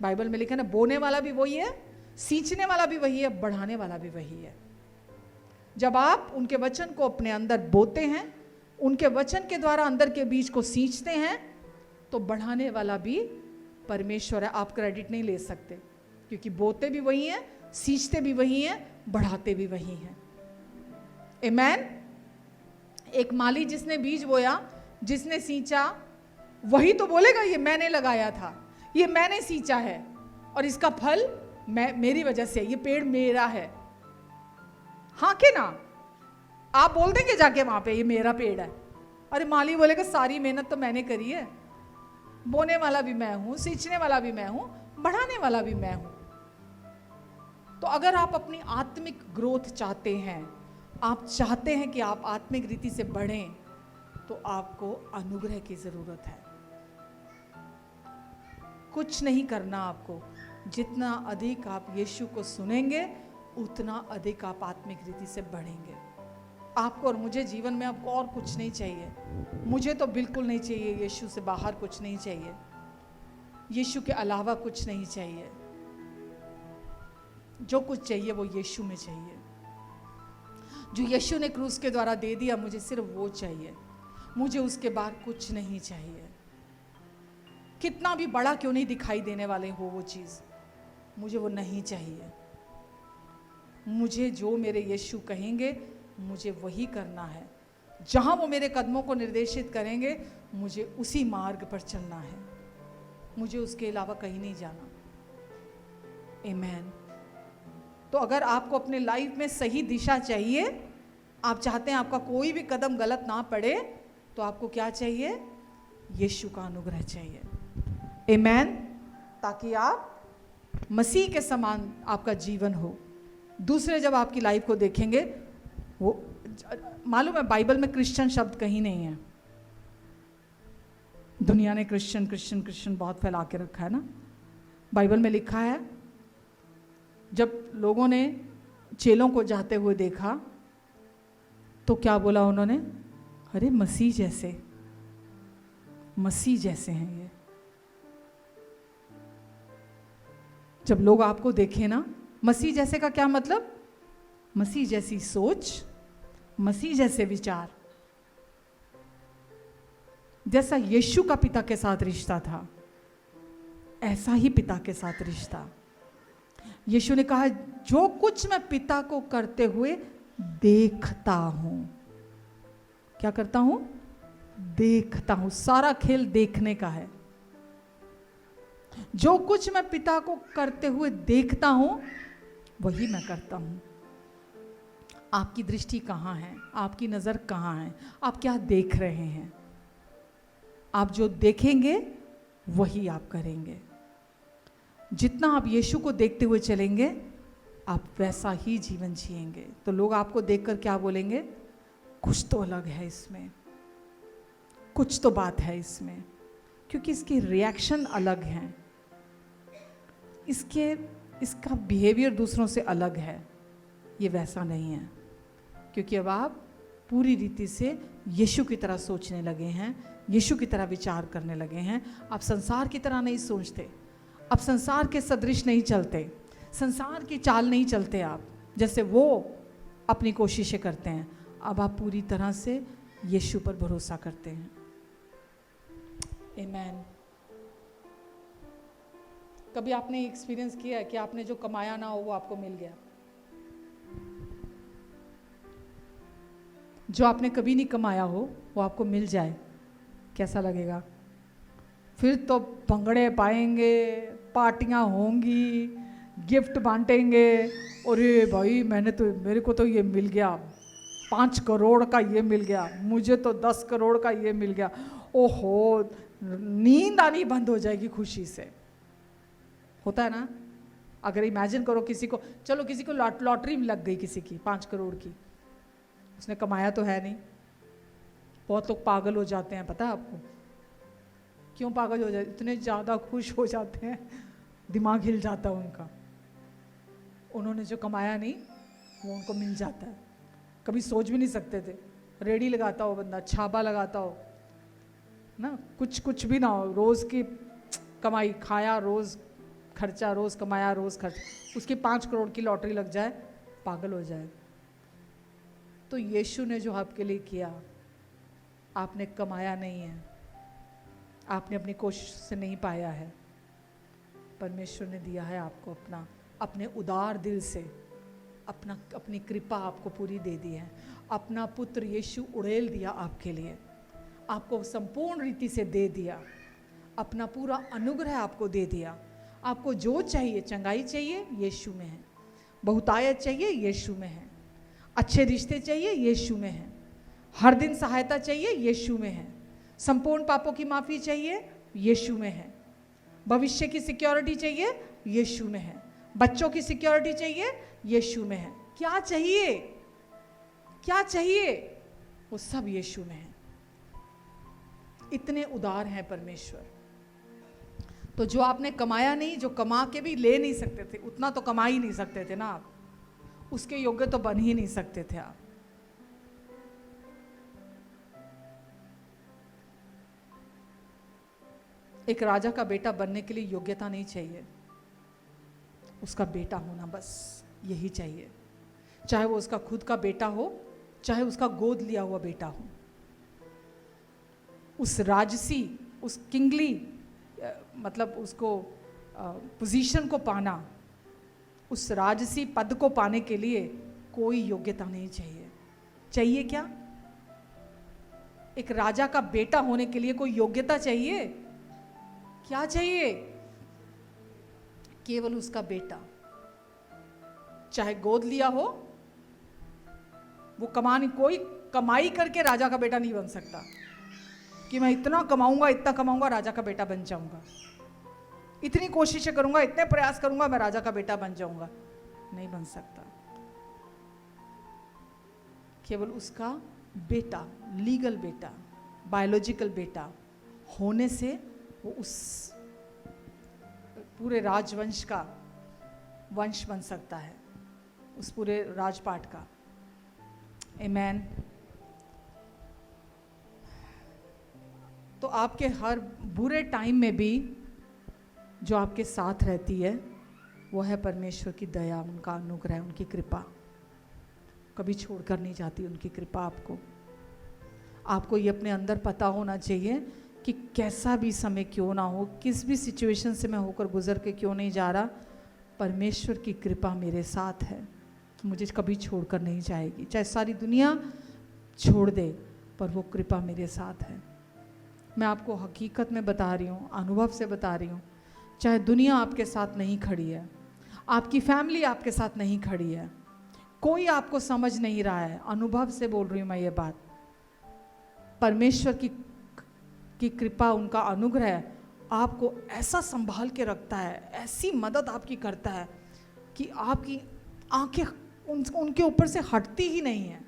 बाइबल में लिखा है ना, बोने वाला भी वही है, सींचने वाला भी वही है, बढ़ाने वाला भी वही है। जब आप उनके वचन को अपने अंदर बोते हैं, उनके वचन के द्वारा अंदर के बीज को सींचते हैं, तो बढ़ाने वाला भी परमेश्वर है। आप क्रेडिट नहीं ले सकते, क्योंकि बोते भी वही हैं, सींचते भी वही हैं, बढ़ाते भी वही हैं। आमीन। एक माली जिसने बीज बोया, जिसने सींचा, वही तो बोलेगा ये मैंने लगाया था, ये मैंने सींचा है, और इसका फल मेरी वजह से, ये पेड़ मेरा है। हाँ के ना? आप बोल देंगे जाके वहां पे ये मेरा पेड़ है? अरे माली बोलेगा सारी मेहनत तो मैंने करी है, बोने वाला भी मैं हूं, सींचने वाला भी मैं हूं, बढ़ाने वाला भी मैं हूं। तो अगर आप अपनी आत्मिक ग्रोथ चाहते हैं, आप चाहते हैं कि आप आत्मिक रीति से बढ़ें, तो आपको अनुग्रह की जरूरत है। कुछ नहीं करना आपको। जितना अधिक आप यीशु को सुनेंगे, उतना अधिक आप आत्मिक रीति से बढ़ेंगे। आपको और मुझे जीवन में आपको और कुछ नहीं चाहिए। मुझे तो बिल्कुल नहीं चाहिए, यीशु से बाहर कुछ नहीं चाहिए, यीशु के अलावा कुछ नहीं चाहिए। जो कुछ चाहिए वो यीशु में चाहिए। जो यीशु ने क्रूस के द्वारा दे दिया, मुझे सिर्फ वो चाहिए। मुझे उसके बाद कुछ नहीं चाहिए। कितना भी बड़ा क्यों नहीं दिखाई देने वाले हो वो चीज़, मुझे वो नहीं चाहिए। मुझे जो मेरे यीशु कहेंगे, मुझे वही करना है। जहाँ वो मेरे कदमों को निर्देशित करेंगे, मुझे उसी मार्ग पर चलना है। मुझे उसके अलावा कहीं नहीं जाना। आमीन। तो अगर आपको अपने लाइफ में सही दिशा चाहिए, आप चाहते हैं आपका कोई भी कदम गलत ना पड़े, तो आपको क्या चाहिए? यीशु का अनुग्रह चाहिए। आमीन। ताकि आप मसीह के समान आपका जीवन हो। दूसरे जब आपकी लाइफ को देखेंगे, वो मालूम है बाइबल में क्रिश्चियन शब्द कहीं नहीं है। दुनिया ने क्रिश्चियन क्रिश्चियन क्रिश्चियन बहुत फैला के रखा है ना। बाइबल में लिखा है, जब लोगों ने चेलों को जाते हुए देखा तो क्या बोला उन्होंने? अरे मसीह जैसे, मसीह जैसे हैं ये। जब लोग आपको देखें ना, मसीह जैसे का क्या मतलब? मसीह जैसी सोच, मसीह जैसे विचार। जैसा यीशु का पिता के साथ रिश्ता था, ऐसा ही पिता के साथ रिश्ता। यीशु ने कहा, जो कुछ मैं पिता को करते हुए देखता हूं। क्या करता हूं? देखता हूं। सारा खेल देखने का है। जो कुछ मैं पिता को करते हुए देखता हूं, वही मैं करता हूँ। आपकी दृष्टि कहाँ है, आपकी नज़र कहाँ है, आप क्या देख रहे हैं? आप जो देखेंगे वही आप करेंगे। जितना आप यीशु को देखते हुए चलेंगे, आप वैसा ही जीवन जिएंगे। तो लोग आपको देखकर क्या बोलेंगे? कुछ तो अलग है इसमें, कुछ तो बात है इसमें, क्योंकि इसकी रिएक्शन अलग है, इसका बिहेवियर दूसरों से अलग है। ये वैसा नहीं है, क्योंकि अब आप पूरी रीति से यीशु की तरह सोचने लगे हैं, यीशु की तरह विचार करने लगे हैं। आप संसार की तरह नहीं सोचते, अब संसार के सदृश नहीं चलते, संसार की चाल नहीं चलते आप, जैसे वो अपनी कोशिशें करते हैं। अब आप पूरी तरह से यीशु पर भरोसा करते हैं। आमीन। कभी आपने एक्सपीरियंस किया है कि आपने जो कमाया ना हो वो आपको मिल गया? जो आपने कभी नहीं कमाया हो वो आपको मिल जाए, कैसा लगेगा? फिर तो भंगड़े पाएंगे, पार्टियां होंगी, गिफ्ट बांटेंगे। अरे भाई मेरे को तो ये मिल गया, 5 करोड़ का ये मिल गया, मुझे तो 10 करोड़ का ये मिल गया। ओहो, नींद आनी बंद हो जाएगी खुशी से। होता है ना? अगर इमेजिन करो किसी को, चलो किसी को लॉटरी लग गई, किसी की 5 करोड़ की, उसने कमाया तो है नहीं। बहुत लोग पागल हो जाते हैं, पता है आपको क्यों पागल हो जाते? इतने ज़्यादा खुश हो जाते हैं, दिमाग हिल जाता है उनका। उन्होंने जो कमाया नहीं वो उनको मिल जाता है। कभी सोच भी नहीं सकते थे। रेडी लगाता हो बंदा, छापा लगाता हो ना, कुछ भी ना हो, रोज़ की कमाई, खाया रोज़ खर्चा, रोज़ कमाया रोज़ खर्चा, उसकी 5 करोड़ की लॉटरी लग जाए, पागल हो जाए। तो यीशु ने जो आपके लिए किया, आपने कमाया नहीं है, आपने अपनी कोशिश से नहीं पाया है, परमेश्वर ने दिया है आपको अपने उदार दिल से, अपनी कृपा आपको पूरी दे दी है। अपना पुत्र यीशु उड़ेल दिया आपके लिए, आपको संपूर्ण रीति से दे दिया, अपना पूरा अनुग्रह आपको दे दिया। आपको जो चाहिए, चंगाई चाहिए यीशु में है, बहुतायत चाहिए यीशु में है, अच्छे रिश्ते चाहिए यीशु में है, हर दिन सहायता चाहिए यीशु में है, संपूर्ण पापों की माफ़ी चाहिए यीशु में है, भविष्य की सिक्योरिटी चाहिए यीशु में है, बच्चों की सिक्योरिटी चाहिए यीशु में है। क्या चाहिए, क्या चाहिए, वो सब यीशु में है। इतने उदार हैं परमेश्वर। तो जो आपने कमाया नहीं, जो कमा के भी ले नहीं सकते थे, उतना तो कमा ही नहीं सकते थे ना आप, उसके योग्य तो बन ही नहीं सकते थे आप। एक राजा का बेटा बनने के लिए योग्यता नहीं चाहिए, उसका बेटा होना बस यही चाहिए। चाहे वो उसका खुद का बेटा हो, चाहे उसका गोद लिया हुआ बेटा हो। उस राजसी, उस किंगली मतलब उसको पोजीशन को पाना, उस राजसी पद को पाने के लिए कोई योग्यता नहीं चाहिए। चाहिए क्या? एक राजा का बेटा होने के लिए कोई योग्यता चाहिए? क्या चाहिए? केवल उसका बेटा, चाहे गोद लिया हो, वो कोई कमाई करके राजा का बेटा नहीं बन सकता कि मैं इतना कमाऊंगा राजा का बेटा बन जाऊंगा, इतनी कोशिशें करूंगा, इतने प्रयास करूंगा, मैं राजा का बेटा बन जाऊंगा। नहीं बन सकता। केवल उसका बेटा, लीगल बेटा, बायोलॉजिकल बेटा होने से वो उस पूरे राजवंश का वंश बन सकता है, उस पूरे राजपाट का। आमीन। तो आपके हर बुरे टाइम में भी जो आपके साथ रहती है वो है परमेश्वर की दया, उनका अनुग्रह, उनकी कृपा। कभी छोड़कर नहीं जाती उनकी कृपा आपको। आपको ये अपने अंदर पता होना चाहिए कि कैसा भी समय क्यों ना हो, किस भी सिचुएशन से मैं होकर गुजर के क्यों नहीं जा रहा, परमेश्वर की कृपा मेरे साथ है, मुझे कभी छोड़कर नहीं जाएगी। चाहे सारी दुनिया छोड़ दे, पर वो कृपा मेरे साथ है। मैं आपको हकीकत में बता रही हूँ, अनुभव से बता रही हूँ। चाहे दुनिया आपके साथ नहीं खड़ी है, आपकी फैमिली आपके साथ नहीं खड़ी है, कोई आपको समझ नहीं रहा है। अनुभव से बोल रही हूँ मैं ये बात। परमेश्वर की कृपा, उनका अनुग्रह आपको ऐसा संभाल के रखता है, ऐसी मदद आपकी करता है कि आपकी आंखें उनके ऊपर से हटती ही नहीं है,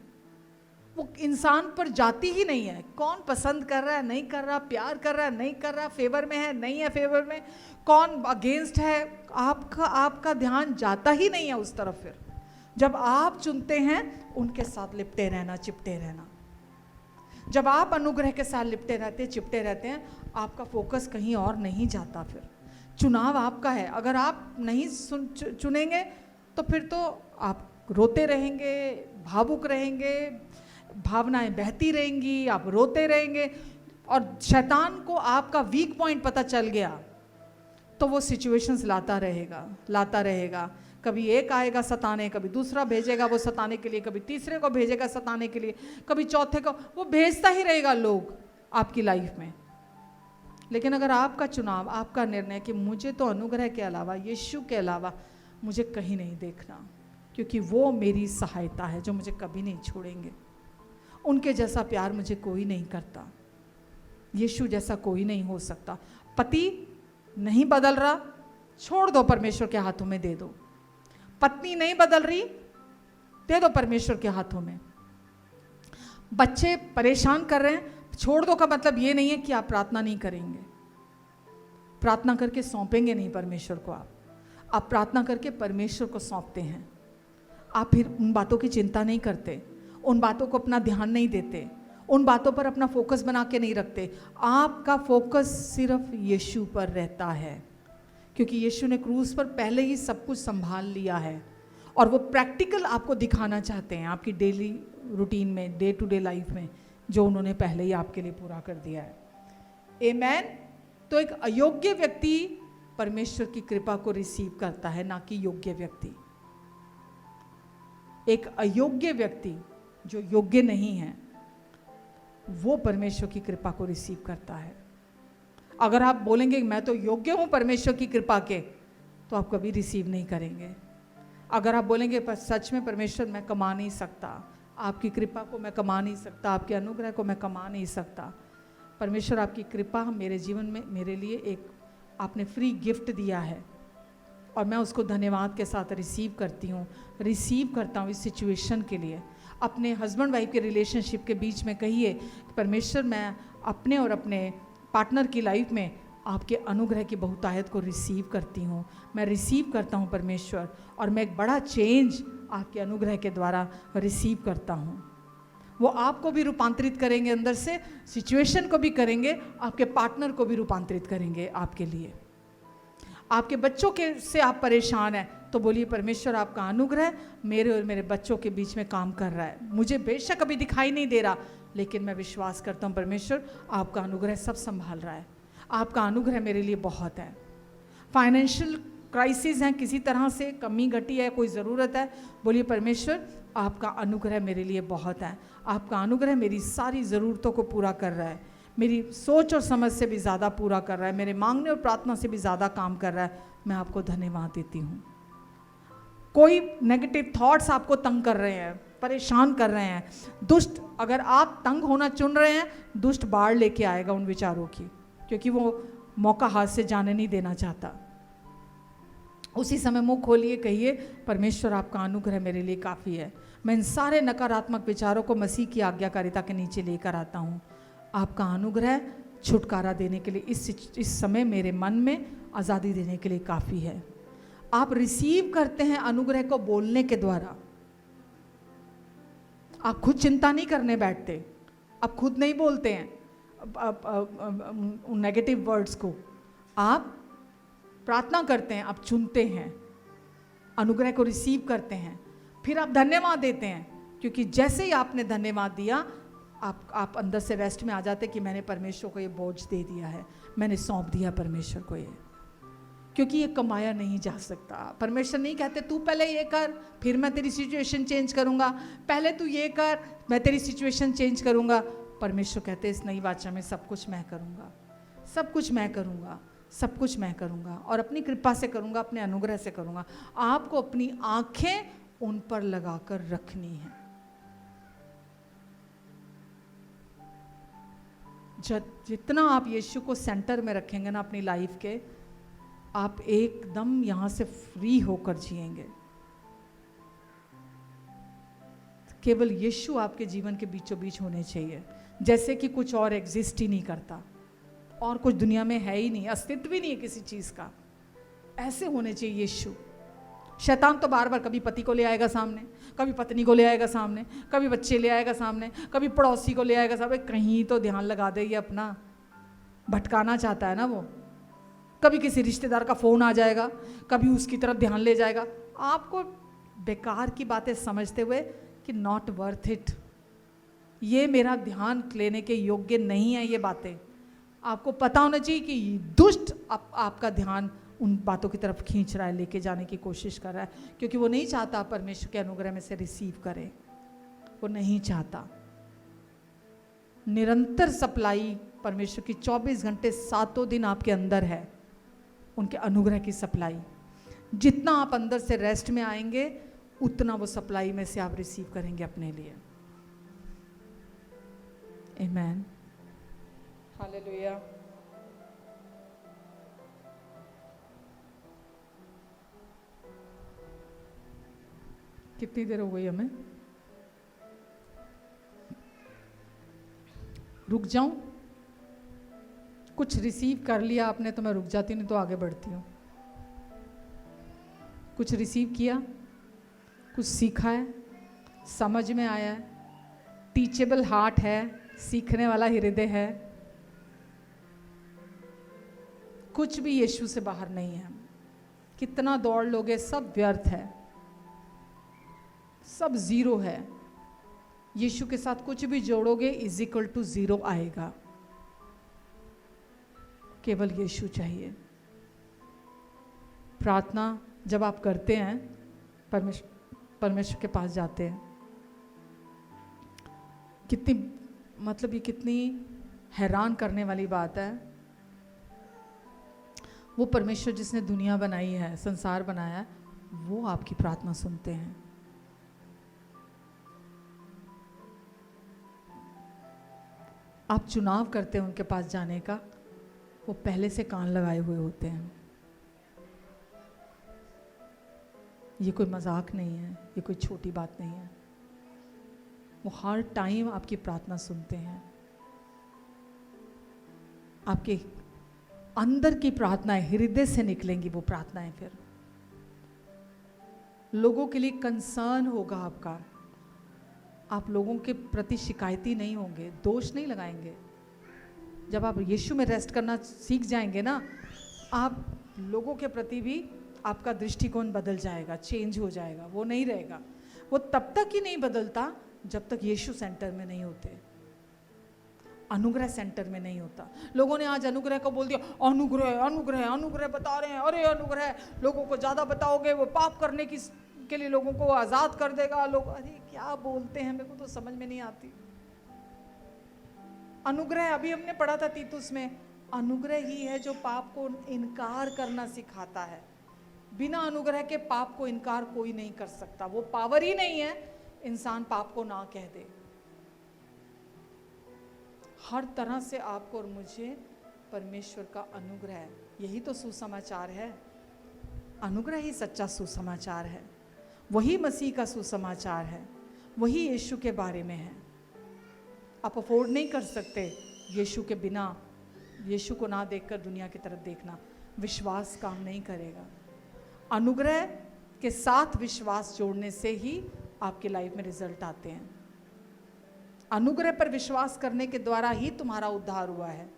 वो इंसान पर जाती ही नहीं है। कौन पसंद कर रहा है, नहीं कर रहा, प्यार कर रहा है, नहीं कर रहा, फेवर में है, नहीं है फेवर में, कौन अगेंस्ट है, आपका ध्यान जाता ही नहीं है उस तरफ। फिर जब आप चुनते हैं उनके साथ लिपटे रहना, चिपटे रहना, जब आप अनुग्रह के साथ लिपटे रहते, चिपटे रहते हैं, आपका फोकस कहीं और नहीं जाता। फिर चुनाव आपका है। अगर आप नहीं चुनेंगे तो फिर तो आप रोते रहेंगे, भावुक रहेंगे, भावनाएं बहती रहेंगी, आप रोते रहेंगे, और शैतान को आपका वीक पॉइंट पता चल गया तो वो सिचुएशंस लाता रहेगा। कभी एक आएगा सताने, कभी दूसरा भेजेगा वो सताने के लिए, कभी तीसरे को भेजेगा सताने के लिए, कभी चौथे को, वो भेजता ही रहेगा लोग आपकी लाइफ में। लेकिन अगर आपका चुनाव, आपका निर्णय कि मुझे तो अनुग्रह के अलावा, यीशु के अलावा मुझे कहीं नहीं देखना, क्योंकि वो मेरी सहायता है जो मुझे कभी नहीं छोड़ेंगे, उनके जैसा प्यार मुझे कोई नहीं करता, यीशु जैसा कोई नहीं हो सकता। पति नहीं बदल रहा, छोड़ दो, परमेश्वर के हाथों में दे दो। पत्नी नहीं बदल रही, दे दो परमेश्वर के हाथों में। बच्चे परेशान कर रहे हैं, छोड़ दो का मतलब ये नहीं है कि आप प्रार्थना नहीं करेंगे। प्रार्थना करके सौंपेंगे नहीं परमेश्वर को, आप प्रार्थना करके परमेश्वर को सौंपते हैं। आप फिर उन बातों की चिंता नहीं करते, उन बातों को अपना ध्यान नहीं देते, उन बातों पर अपना फोकस बना के नहीं रखते। आपका फोकस सिर्फ यीशु पर रहता है, क्योंकि यीशु ने क्रूस पर पहले ही सब कुछ संभाल लिया है, और वो प्रैक्टिकल आपको दिखाना चाहते हैं आपकी डेली रूटीन में, डे टू डे लाइफ में, जो उन्होंने पहले ही आपके लिए पूरा कर दिया है। आमेन। तो एक अयोग्य व्यक्ति परमेश्वर की कृपा को रिसीव करता है, ना कि योग्य व्यक्ति। एक अयोग्य व्यक्ति जो योग्य नहीं है, वो परमेश्वर की कृपा को रिसीव करता है। अगर आप बोलेंगे मैं तो योग्य हूं परमेश्वर की कृपा के, तो आप कभी रिसीव नहीं करेंगे। अगर आप बोलेंगे पर सच में परमेश्वर मैं कमा नहीं सकता, आपकी कृपा को मैं कमा नहीं सकता, आपके अनुग्रह को मैं कमा नहीं सकता, परमेश्वर आपकी कृपा मेरे जीवन में, मेरे लिए एक आपने फ्री गिफ्ट दिया है, और मैं उसको धन्यवाद के साथ रिसीव करता हूँ इस सिचुएशन के लिए। अपने हस्बैंड वाइफ के रिलेशनशिप के बीच में कहिए कि परमेश्वर मैं अपने और अपने पार्टनर की लाइफ में आपके अनुग्रह की बहुतायत को रिसीव करती हूँ, मैं रिसीव करता हूँ परमेश्वर, और मैं एक बड़ा चेंज आपके अनुग्रह के द्वारा रिसीव करता हूँ। वो आपको भी रूपांतरित करेंगे, अंदर से सिचुएशन को भी करेंगे, आपके पार्टनर को भी रूपांतरित करेंगे आपके लिए। आपके बच्चों के से आप परेशान हैं, तो बोलिए परमेश्वर आपका अनुग्रह मेरे और मेरे बच्चों के बीच में काम कर रहा है। मुझे बेशक अभी दिखाई नहीं दे रहा, लेकिन मैं विश्वास करता हूँ परमेश्वर आपका अनुग्रह सब संभाल रहा है, आपका अनुग्रह मेरे लिए बहुत है। फाइनेंशियल क्राइसिस हैं, किसी तरह से कमी घटी है, कोई ज़रूरत है, बोलिए परमेश्वर आपका अनुग्रह मेरे लिए बहुत है, आपका अनुग्रह मेरी सारी ज़रूरतों को पूरा कर रहा है, मेरी सोच और समझ से भी ज़्यादा पूरा कर रहा है, मेरे मांगने और प्रार्थना से भी ज़्यादा काम कर रहा है। मैं आपको धन्यवाद देती हूँ। कोई नेगेटिव थॉट्स आपको तंग कर रहे हैं, परेशान कर रहे हैं, दुष्ट, अगर आप तंग होना चुन रहे हैं, दुष्ट बाढ़ लेके आएगा उन विचारों की, क्योंकि वो मौका हाथ से जाने नहीं देना चाहता। उसी समय मुंह खोलिए, कहिए परमेश्वर आपका अनुग्रह मेरे लिए काफ़ी है, मैं इन सारे नकारात्मक विचारों को मसीह की आज्ञाकारिता के नीचे लेकर आता हूँ। आपका अनुग्रह छुटकारा देने के लिए, इस समय मेरे मन में आज़ादी देने के लिए काफ़ी है। आप रिसीव करते हैं अनुग्रह को बोलने के द्वारा। आप खुद चिंता नहीं करने बैठते, आप खुद नहीं बोलते हैं उन नेगेटिव वर्ड्स को, आप प्रार्थना करते हैं, आप चुनते हैं, अनुग्रह को रिसीव करते हैं, फिर आप धन्यवाद देते हैं, क्योंकि जैसे ही आपने धन्यवाद दिया, आप अंदर से रेस्ट में आ जाते कि मैंने परमेश्वर को ये बोझ दे दिया है, मैंने सौंप दिया परमेश्वर को ये, क्योंकि ये कमाया नहीं जा सकता। परमेश्वर नहीं कहते तू पहले ये कर फिर मैं तेरी सिचुएशन चेंज करूँगा, पहले तू ये कर मैं तेरी सिचुएशन चेंज करूँगा। परमेश्वर कहते इस नई वाचा में सब कुछ मैं करूँगा, सब कुछ मैं करूँगा, सब कुछ मैं करूँगा और अपनी कृपा से करूँगा, अपने अनुग्रह से करूँगा। आपको अपनी आंखें उन पर लगाकर रखनी है। जितना आप यीशु को सेंटर में रखेंगे ना अपनी लाइफ के, आप एकदम यहाँ से फ्री होकर जिएंगे। केवल यीशु आपके जीवन के बीचों बीच होने चाहिए, जैसे कि कुछ और एग्जिस्ट ही नहीं करता, और कुछ दुनिया में है ही नहीं, अस्तित्व ही नहीं है किसी चीज़ का। ऐसे होने चाहिए यीशु। शैतान तो बार बार कभी पति को ले आएगा सामने, कभी पत्नी को ले आएगा सामने, कभी बच्चे ले आएगा सामने, कभी पड़ोसी को ले आएगा सामने। कहीं तो ध्यान लगा दे, ये अपना भटकाना चाहता है ना वो। कभी किसी रिश्तेदार का फ़ोन आ जाएगा, कभी उसकी तरफ ध्यान ले जाएगा। आपको बेकार की बातें समझते हुए कि नॉट वर्थ इट, ये मेरा ध्यान लेने के योग्य नहीं है, ये बातें आपको पता होना चाहिए कि दुष्ट आपका ध्यान उन बातों की तरफ खींच रहा है, लेके जाने की कोशिश कर रहा है, क्योंकि वो नहीं चाहता परमेश्वर के अनुग्रह में से रिसीव करे। वो नहीं चाहता। निरंतर सप्लाई परमेश्वर की 24 घंटे 7 दिन आपके अंदर है, उनके अनुग्रह की सप्लाई। जितना आप अंदर से रेस्ट में आएंगे, उतना वो सप्लाई में से आप रिसीव करेंगे अपने लिए। आमीन, हालेलुया। कितनी देर हो गई हमें? रुक जाऊं? कुछ रिसीव कर लिया आपने तो मैं रुक जाती, नहीं तो आगे बढ़ती हूँ। कुछ रिसीव किया, कुछ सीखा है, समझ में आया है, टीचेबल हार्ट है, सीखने वाला हृदय है। कुछ भी यीशु से बाहर नहीं है। कितना दौड़ लोगे, सब व्यर्थ है, सब जीरो है। यीशु के साथ कुछ भी जोड़ोगे इज इक्वल टू जीरो आएगा। केवल यीशु चाहिए। प्रार्थना जब आप करते हैं, परमेश्वर के पास जाते हैं, ये कितनी हैरान करने वाली बात है। वो परमेश्वर जिसने दुनिया बनाई है, संसार बनाया है, वो आपकी प्रार्थना सुनते हैं। आप चुनाव करते हैं उनके पास जाने का, वो पहले से कान लगाए हुए होते हैं। ये कोई मजाक नहीं है, ये कोई छोटी बात नहीं है। वो हर टाइम आपकी प्रार्थना सुनते हैं। आपके अंदर की प्रार्थनाएं, हृदय से निकलेंगी वो प्रार्थनाएं। फिर लोगों के लिए कंसर्न होगा आपका। आप लोगों के प्रति शिकायती नहीं होंगे, दोष नहीं लगाएंगे। जब आप यीशु में रेस्ट करना सीख जाएंगे ना, आप लोगों के प्रति भी आपका दृष्टिकोण बदल जाएगा, चेंज हो जाएगा। वो नहीं रहेगा। वो तब तक ही नहीं बदलता जब तक यीशु सेंटर में नहीं होते, अनुग्रह सेंटर में नहीं होता। लोगों ने आज अनुग्रह को बोल दिया, अनुग्रह अनुग्रह अनुग्रह बता रहे हैं। अरे अनुग्रह, लोगों को ज़्यादा बताओगे वो पाप करने के लिए लोगों को आज़ाद कर देगा। लोग अरे क्या बोलते हैं, मेरे को तो समझ में नहीं आती। अनुग्रह अभी हमने पढ़ा था तीतुस में, अनुग्रह ही है जो पाप को इनकार करना सिखाता है। बिना अनुग्रह के पाप को इनकार कोई नहीं कर सकता। वो पावर ही नहीं है इंसान पाप को ना कह दे। हर तरह से आपको और मुझे परमेश्वर का अनुग्रह, यही तो सुसमाचार है। अनुग्रह ही सच्चा सुसमाचार है। वही मसीह का सुसमाचार है। वही यीशु के बारे में है। आप अफोर्ड नहीं कर सकते यीशु के बिना, यीशु को ना देखकर दुनिया की तरफ देखना। विश्वास काम नहीं करेगा। अनुग्रह के साथ विश्वास जोड़ने से ही आपके लाइफ में रिजल्ट आते हैं। अनुग्रह पर विश्वास करने के द्वारा ही तुम्हारा उद्धार हुआ है।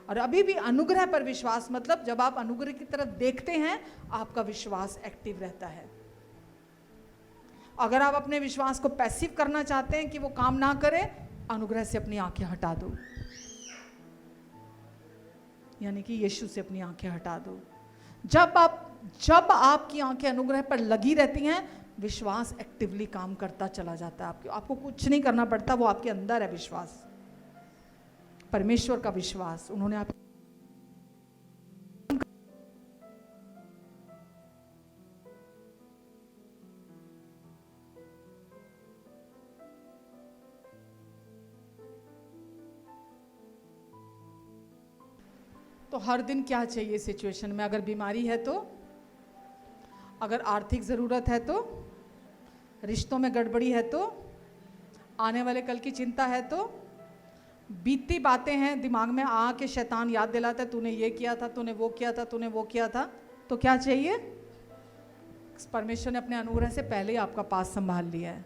और अभी भी अनुग्रह पर विश्वास मतलब जब आप अनुग्रह की तरफ देखते हैं, आपका विश्वास एक्टिव रहता है। अगर आप अपने विश्वास को पैसिव करना चाहते हैं कि वो काम ना करे, अनुग्रह से अपनी आंखें हटा दो, यानी कि यीशु से अपनी आंखें हटा दो। जब आपकी आंखें अनुग्रह पर लगी रहती हैं, विश्वास एक्टिवली काम करता चला जाता है। आपको कुछ नहीं करना पड़ता, वो आपके अंदर है विश्वास, परमेश्वर का विश्वास। उन्होंने आप तो हर दिन क्या चाहिए सिचुएशन में? अगर बीमारी है तो, अगर आर्थिक ज़रूरत है तो, रिश्तों में गड़बड़ी है तो, आने वाले कल की चिंता है तो, बीतती बातें हैं दिमाग में आके शैतान याद दिलाता है तूने ये किया था, तूने वो किया था, तूने वो किया था, तो क्या चाहिए? परमेश्वर ने अपने अनुग्रह से पहले ही आपका पास संभाल लिया है,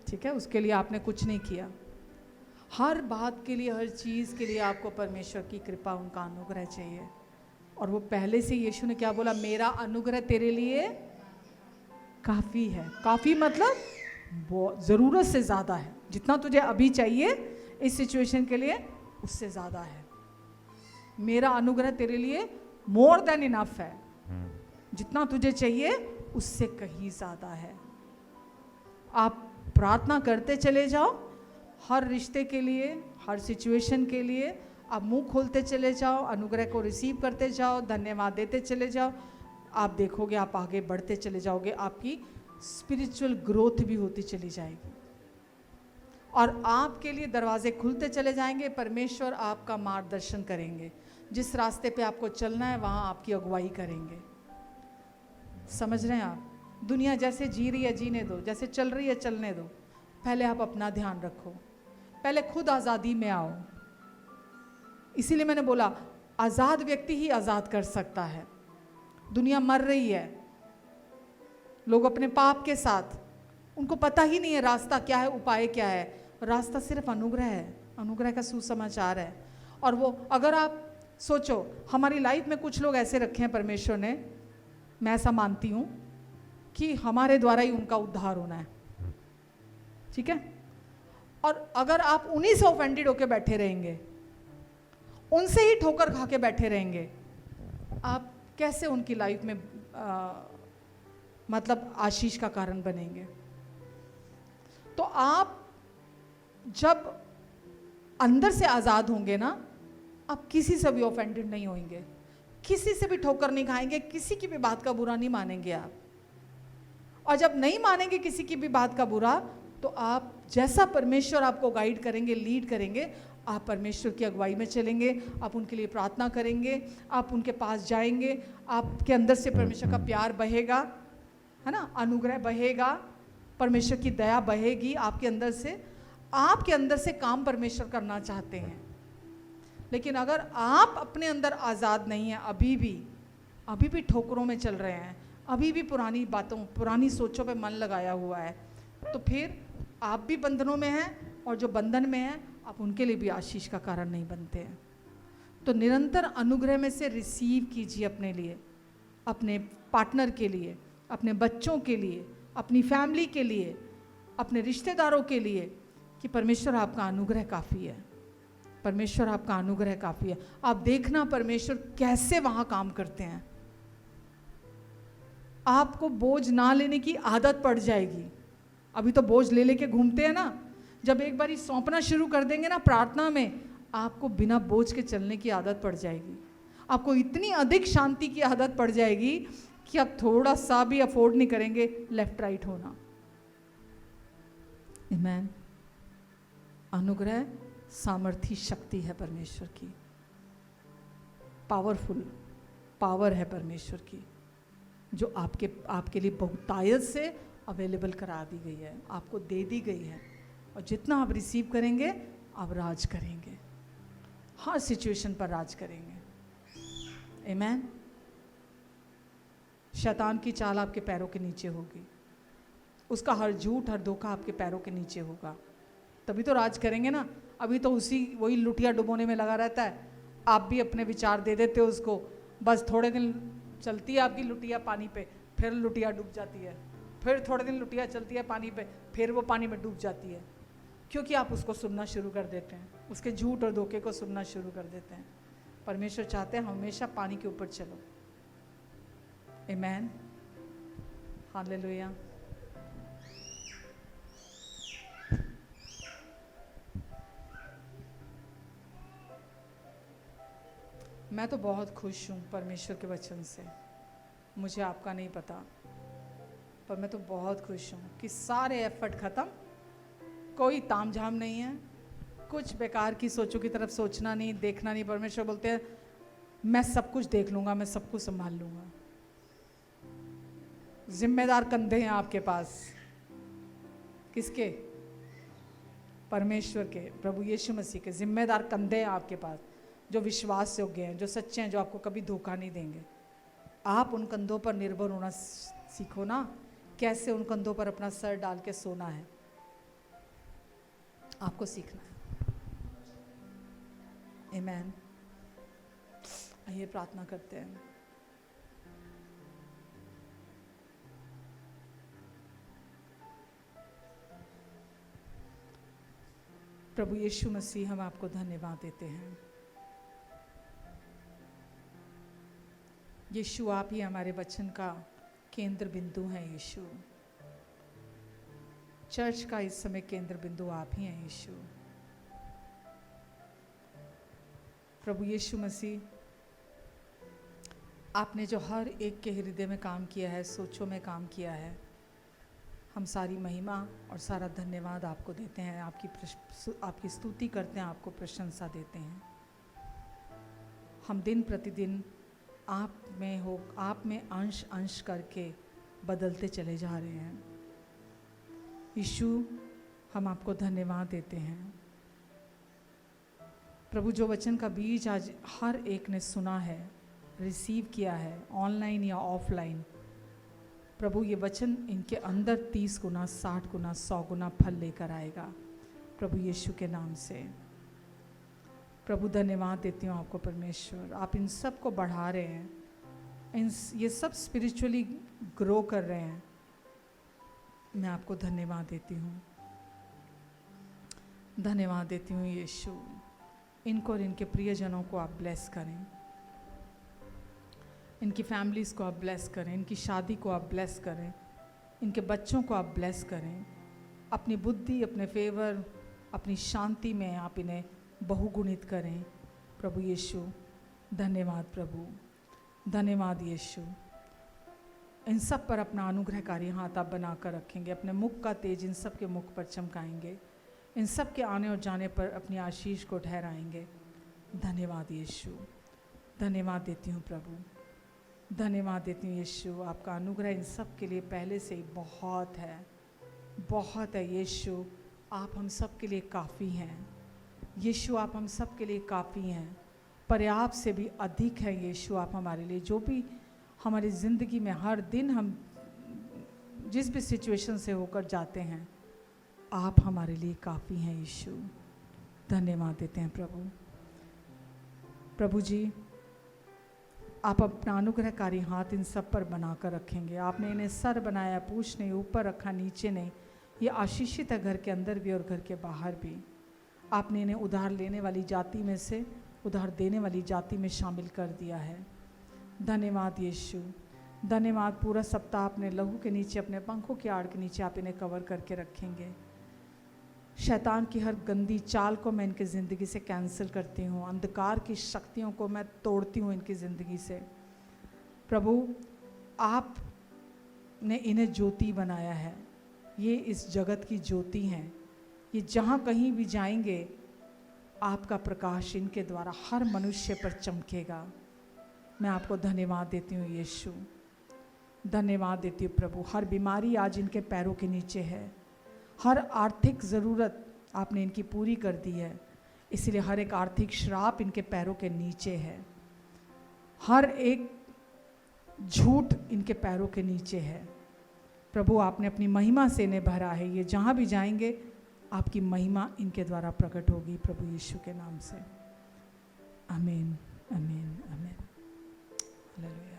ठीक है? उसके लिए आपने कुछ नहीं किया। हर बात के लिए, हर चीज़ के लिए आपको परमेश्वर की कृपा, उनका अनुग्रह चाहिए। और वो पहले से यीशु ने क्या बोला? मेरा अनुग्रह तेरे लिए काफ़ी है। काफ़ी मतलब बहुत, ज़रूरत से ज़्यादा है। जितना तुझे अभी चाहिए इस सिचुएशन के लिए, उससे ज़्यादा है। मेरा अनुग्रह तेरे लिए मोर देन इनफ है। जितना तुझे चाहिए उससे कहीं ज़्यादा है। आप प्रार्थना करते चले जाओ, हर रिश्ते के लिए, हर सिचुएशन के लिए आप मुंह खोलते चले जाओ, अनुग्रह को रिसीव करते जाओ, धन्यवाद देते चले जाओ। आप देखोगे आप आगे बढ़ते चले जाओगे, आपकी स्पिरिचुअल ग्रोथ भी होती चली जाएगी और आपके लिए दरवाजे खुलते चले जाएंगे। परमेश्वर आपका मार्गदर्शन करेंगे, जिस रास्ते पे आपको चलना है वहाँ आपकी अगुवाई करेंगे। समझ रहे हैं आप? दुनिया जैसे जी रही है जीने दो, जैसे चल रही है चलने दो। पहले आप अपना ध्यान रखो, पहले खुद आज़ादी में आओ। इसीलिए मैंने बोला आज़ाद व्यक्ति ही आज़ाद कर सकता है। दुनिया मर रही है, लोग अपने पाप के साथ, उनको पता ही नहीं है रास्ता क्या है, उपाय क्या है। रास्ता सिर्फ अनुग्रह है, अनुग्रह का सुसमाचार है। और वो अगर आप सोचो, हमारी लाइफ में कुछ लोग ऐसे रखे हैं परमेश्वर ने, मैं ऐसा मानती हूँ कि हमारे द्वारा ही उनका उद्धार होना है, ठीक है? और अगर आप उन्हीं से ऑफेंडेड होकर बैठे रहेंगे, उनसे ही ठोकर खा के बैठे रहेंगे, आप कैसे उनकी लाइफ में मतलब आशीष का कारण बनेंगे? तो आप जब अंदर से आज़ाद होंगे ना, आप किसी से भी ऑफेंडेड नहीं होंगे, किसी से भी ठोकर नहीं खाएंगे, किसी की भी बात का बुरा नहीं मानेंगे आप। और जब नहीं मानेंगे किसी की भी बात का बुरा, तो आप जैसा परमेश्वर आपको गाइड करेंगे, लीड करेंगे, आप परमेश्वर की अगुवाई में चलेंगे, आप उनके लिए प्रार्थना करेंगे, आप उनके पास जाएंगे, आपके अंदर से परमेश्वर का प्यार बहेगा, है ना? अनुग्रह बहेगा, परमेश्वर की दया बहेगी आपके अंदर से। आपके अंदर से काम परमेश्वर करना चाहते हैं, लेकिन अगर आप अपने अंदर आज़ाद नहीं हैं, अभी भी ठोकरों में चल रहे हैं, अभी भी पुरानी बातों, पुरानी सोचों पे मन लगाया हुआ है, तो फिर आप भी बंधनों में हैं, और जो बंधन में हैं आप उनके लिए भी आशीष का कारण नहीं बनते हैं। तो निरंतर अनुग्रह में से रिसीव कीजिए अपने लिए, अपने पार्टनर के लिए, अपने बच्चों के लिए, अपनी फैमिली के लिए, अपने रिश्तेदारों के लिए, कि परमेश्वर आपका अनुग्रह काफ़ी है, परमेश्वर आपका अनुग्रह काफ़ी है। आप देखना परमेश्वर कैसे वहाँ काम करते हैं। आपको बोझ ना लेने की आदत पड़ जाएगी। अभी तो बोझ ले लेके घूमते हैं ना, जब एक बार सौंपना शुरू कर देंगे ना प्रार्थना में, आपको बिना बोझ के चलने की आदत पड़ जाएगी। आपको इतनी अधिक शांति की आदत पड़ जाएगी कि आप थोड़ा सा भी अफोर्ड नहीं करेंगे लेफ्ट राइट होना। आमीन। अनुग्रह सामर्थी शक्ति है परमेश्वर की, पावरफुल पावर है परमेश्वर की, जो आपके लिए बहुतायत से अवेलेबल करा दी गई है, आपको दे दी गई है। और जितना आप रिसीव करेंगे आप राज करेंगे, हर सिचुएशन पर राज करेंगे। आमीन। शैतान की चाल आपके पैरों के नीचे होगी, उसका हर झूठ, हर धोखा आपके पैरों के नीचे होगा, तभी तो राज करेंगे ना। अभी तो वही लुटिया डुबोने में लगा रहता है। आप भी अपने विचार दे देते हो उसको, बस थोड़े दिन चलती है आपकी लुटिया पानी पे, फिर लुटिया डूब जाती है, फिर थोड़े दिन लुटिया चलती है पानी पे, फिर वो पानी में डूब जाती है, क्योंकि आप उसको सुनना शुरू कर देते हैं, उसके झूठ और धोखे को सुनना शुरू कर देते हैं। परमेश्वर चाहते हैं हमेशा पानी के ऊपर चलो। आमीन। हालेलुया। मैं तो बहुत खुश हूँ परमेश्वर के वचन से। मुझे आपका नहीं पता, पर मैं तो बहुत खुश हूँ कि सारे एफर्ट ख़त्म, कोई तामझाम नहीं है, कुछ बेकार की सोचों की तरफ सोचना नहीं, देखना नहीं। परमेश्वर बोलते हैं मैं सब कुछ देख लूँगा, मैं सब कुछ संभाल लूँगा। जिम्मेदार कंधे हैं आपके पास। किसके? परमेश्वर के, प्रभु यीशु मसीह के जिम्मेदार कंधे हैं आपके पास, जो विश्वास योग्य हैं, जो सच्चे हैं, जो आपको कभी धोखा नहीं देंगे। आप उन कंधों पर निर्भर होना सीखो ना, कैसे उन कंधों पर अपना सर डाल के सोना है, आपको सीखना है। आमीन। आइए प्रार्थना करते हैं। प्रभु यीशु मसीह, हम आपको धन्यवाद देते हैं। यीशु, आप ही हमारे वचन का केंद्र बिंदु हैं। यीशु, चर्च का इस समय केंद्र बिंदु आप ही हैं। यीशु, प्रभु यीशु मसीह, आपने जो हर एक के हृदय में काम किया है, सोचों में काम किया है, हम सारी महिमा और सारा धन्यवाद आपको देते हैं। आपकी स्तुति करते हैं, आपको प्रशंसा देते हैं। हम दिन प्रतिदिन आप में अंश अंश करके बदलते चले जा रहे हैं। यीशु, हम आपको धन्यवाद देते हैं। प्रभु, जो वचन का बीज आज हर एक ने सुना है, रिसीव किया है, ऑनलाइन या ऑफलाइन, प्रभु ये वचन इनके अंदर 30 गुना, 60 गुना, 100 गुना फल लेकर आएगा, प्रभु यीशु के नाम से। प्रभु, धन्यवाद देती हूँ आपको परमेश्वर, आप इन सब को बढ़ा रहे हैं, ये सब स्पिरिचुअली ग्रो कर रहे हैं। मैं आपको धन्यवाद देती हूँ, धन्यवाद देती हूँ यीशु। इनको और इनके प्रियजनों को आप ब्लेस करें, इनकी फैमिलीज़ को आप ब्लेस करें, इनकी शादी को आप ब्लेस करें, इनके बच्चों को आप ब्लेस करें। अपनी बुद्धि, अपने फेवर, अपनी शांति में आप इन्हें बहुगुणित करें, प्रभु यीशु। धन्यवाद प्रभु, धन्यवाद यीशु। इन सब पर अपना अनुग्रहकारी हाथ आप बनाकर रखेंगे, अपने मुख का तेज इन सब के मुख पर चमकाएंगे, इन सब के आने और जाने पर अपनी आशीष को ठहराएंगे। धन्यवाद यीशु, धन्यवाद देती हूँ प्रभु, धन्यवाद देती हूँ यीशु। आपका अनुग्रह इन सब के लिए पहले से ही बहुत है, बहुत है यीशु। आप हम सब के लिए काफ़ी हैं यीशु, आप हम सब के लिए काफ़ी हैं, पर्याप्त से भी अधिक है यीशु। आप हमारे लिए जो भी हमारी ज़िंदगी में हर दिन हम जिस भी सिचुएशन से होकर जाते हैं, आप हमारे लिए काफ़ी हैं यीशु। धन्यवाद देते हैं प्रभु। प्रभु जी, आप अपना अनुग्रहकारी हाथ इन सब पर बनाकर रखेंगे। आपने इन्हें सर बनाया, पूछ नहीं, ऊपर रखा, नीचे नहीं। ये आशीषित है घर के अंदर भी और घर के बाहर भी। आपने इन्हें उधार लेने वाली जाति में से उधार देने वाली जाति में शामिल कर दिया है। धन्यवाद यीशु, धन्यवाद। पूरा सप्ताह अपने लहू के नीचे, अपने पंखों की आड़ के नीचे आप इन्हें कवर करके रखेंगे। शैतान की हर गंदी चाल को मैं इनकी ज़िंदगी से कैंसिल करती हूँ, अंधकार की शक्तियों को मैं तोड़ती हूँ इनकी ज़िंदगी से। प्रभु, आपने इन्हें ज्योति बनाया है, ये इस जगत की ज्योति हैं। ये जहाँ कहीं भी जाएंगे, आपका प्रकाश इनके द्वारा हर मनुष्य पर चमकेगा। मैं आपको धन्यवाद देती हूँ यीशु, धन्यवाद देती हूँ प्रभु। हर बीमारी आज इनके पैरों के नीचे है, हर आर्थिक ज़रूरत आपने इनकी पूरी कर दी है, इसलिए हर एक आर्थिक श्राप इनके पैरों के नीचे है, हर एक झूठ इनके पैरों के नीचे है। प्रभु, आपने अपनी महिमा से इन्हें भरा है, ये जहाँ भी जाएंगे आपकी महिमा इनके द्वारा प्रकट होगी, प्रभु यीशु के नाम से। आमीन, आमीन, आमीन। हालेलुया।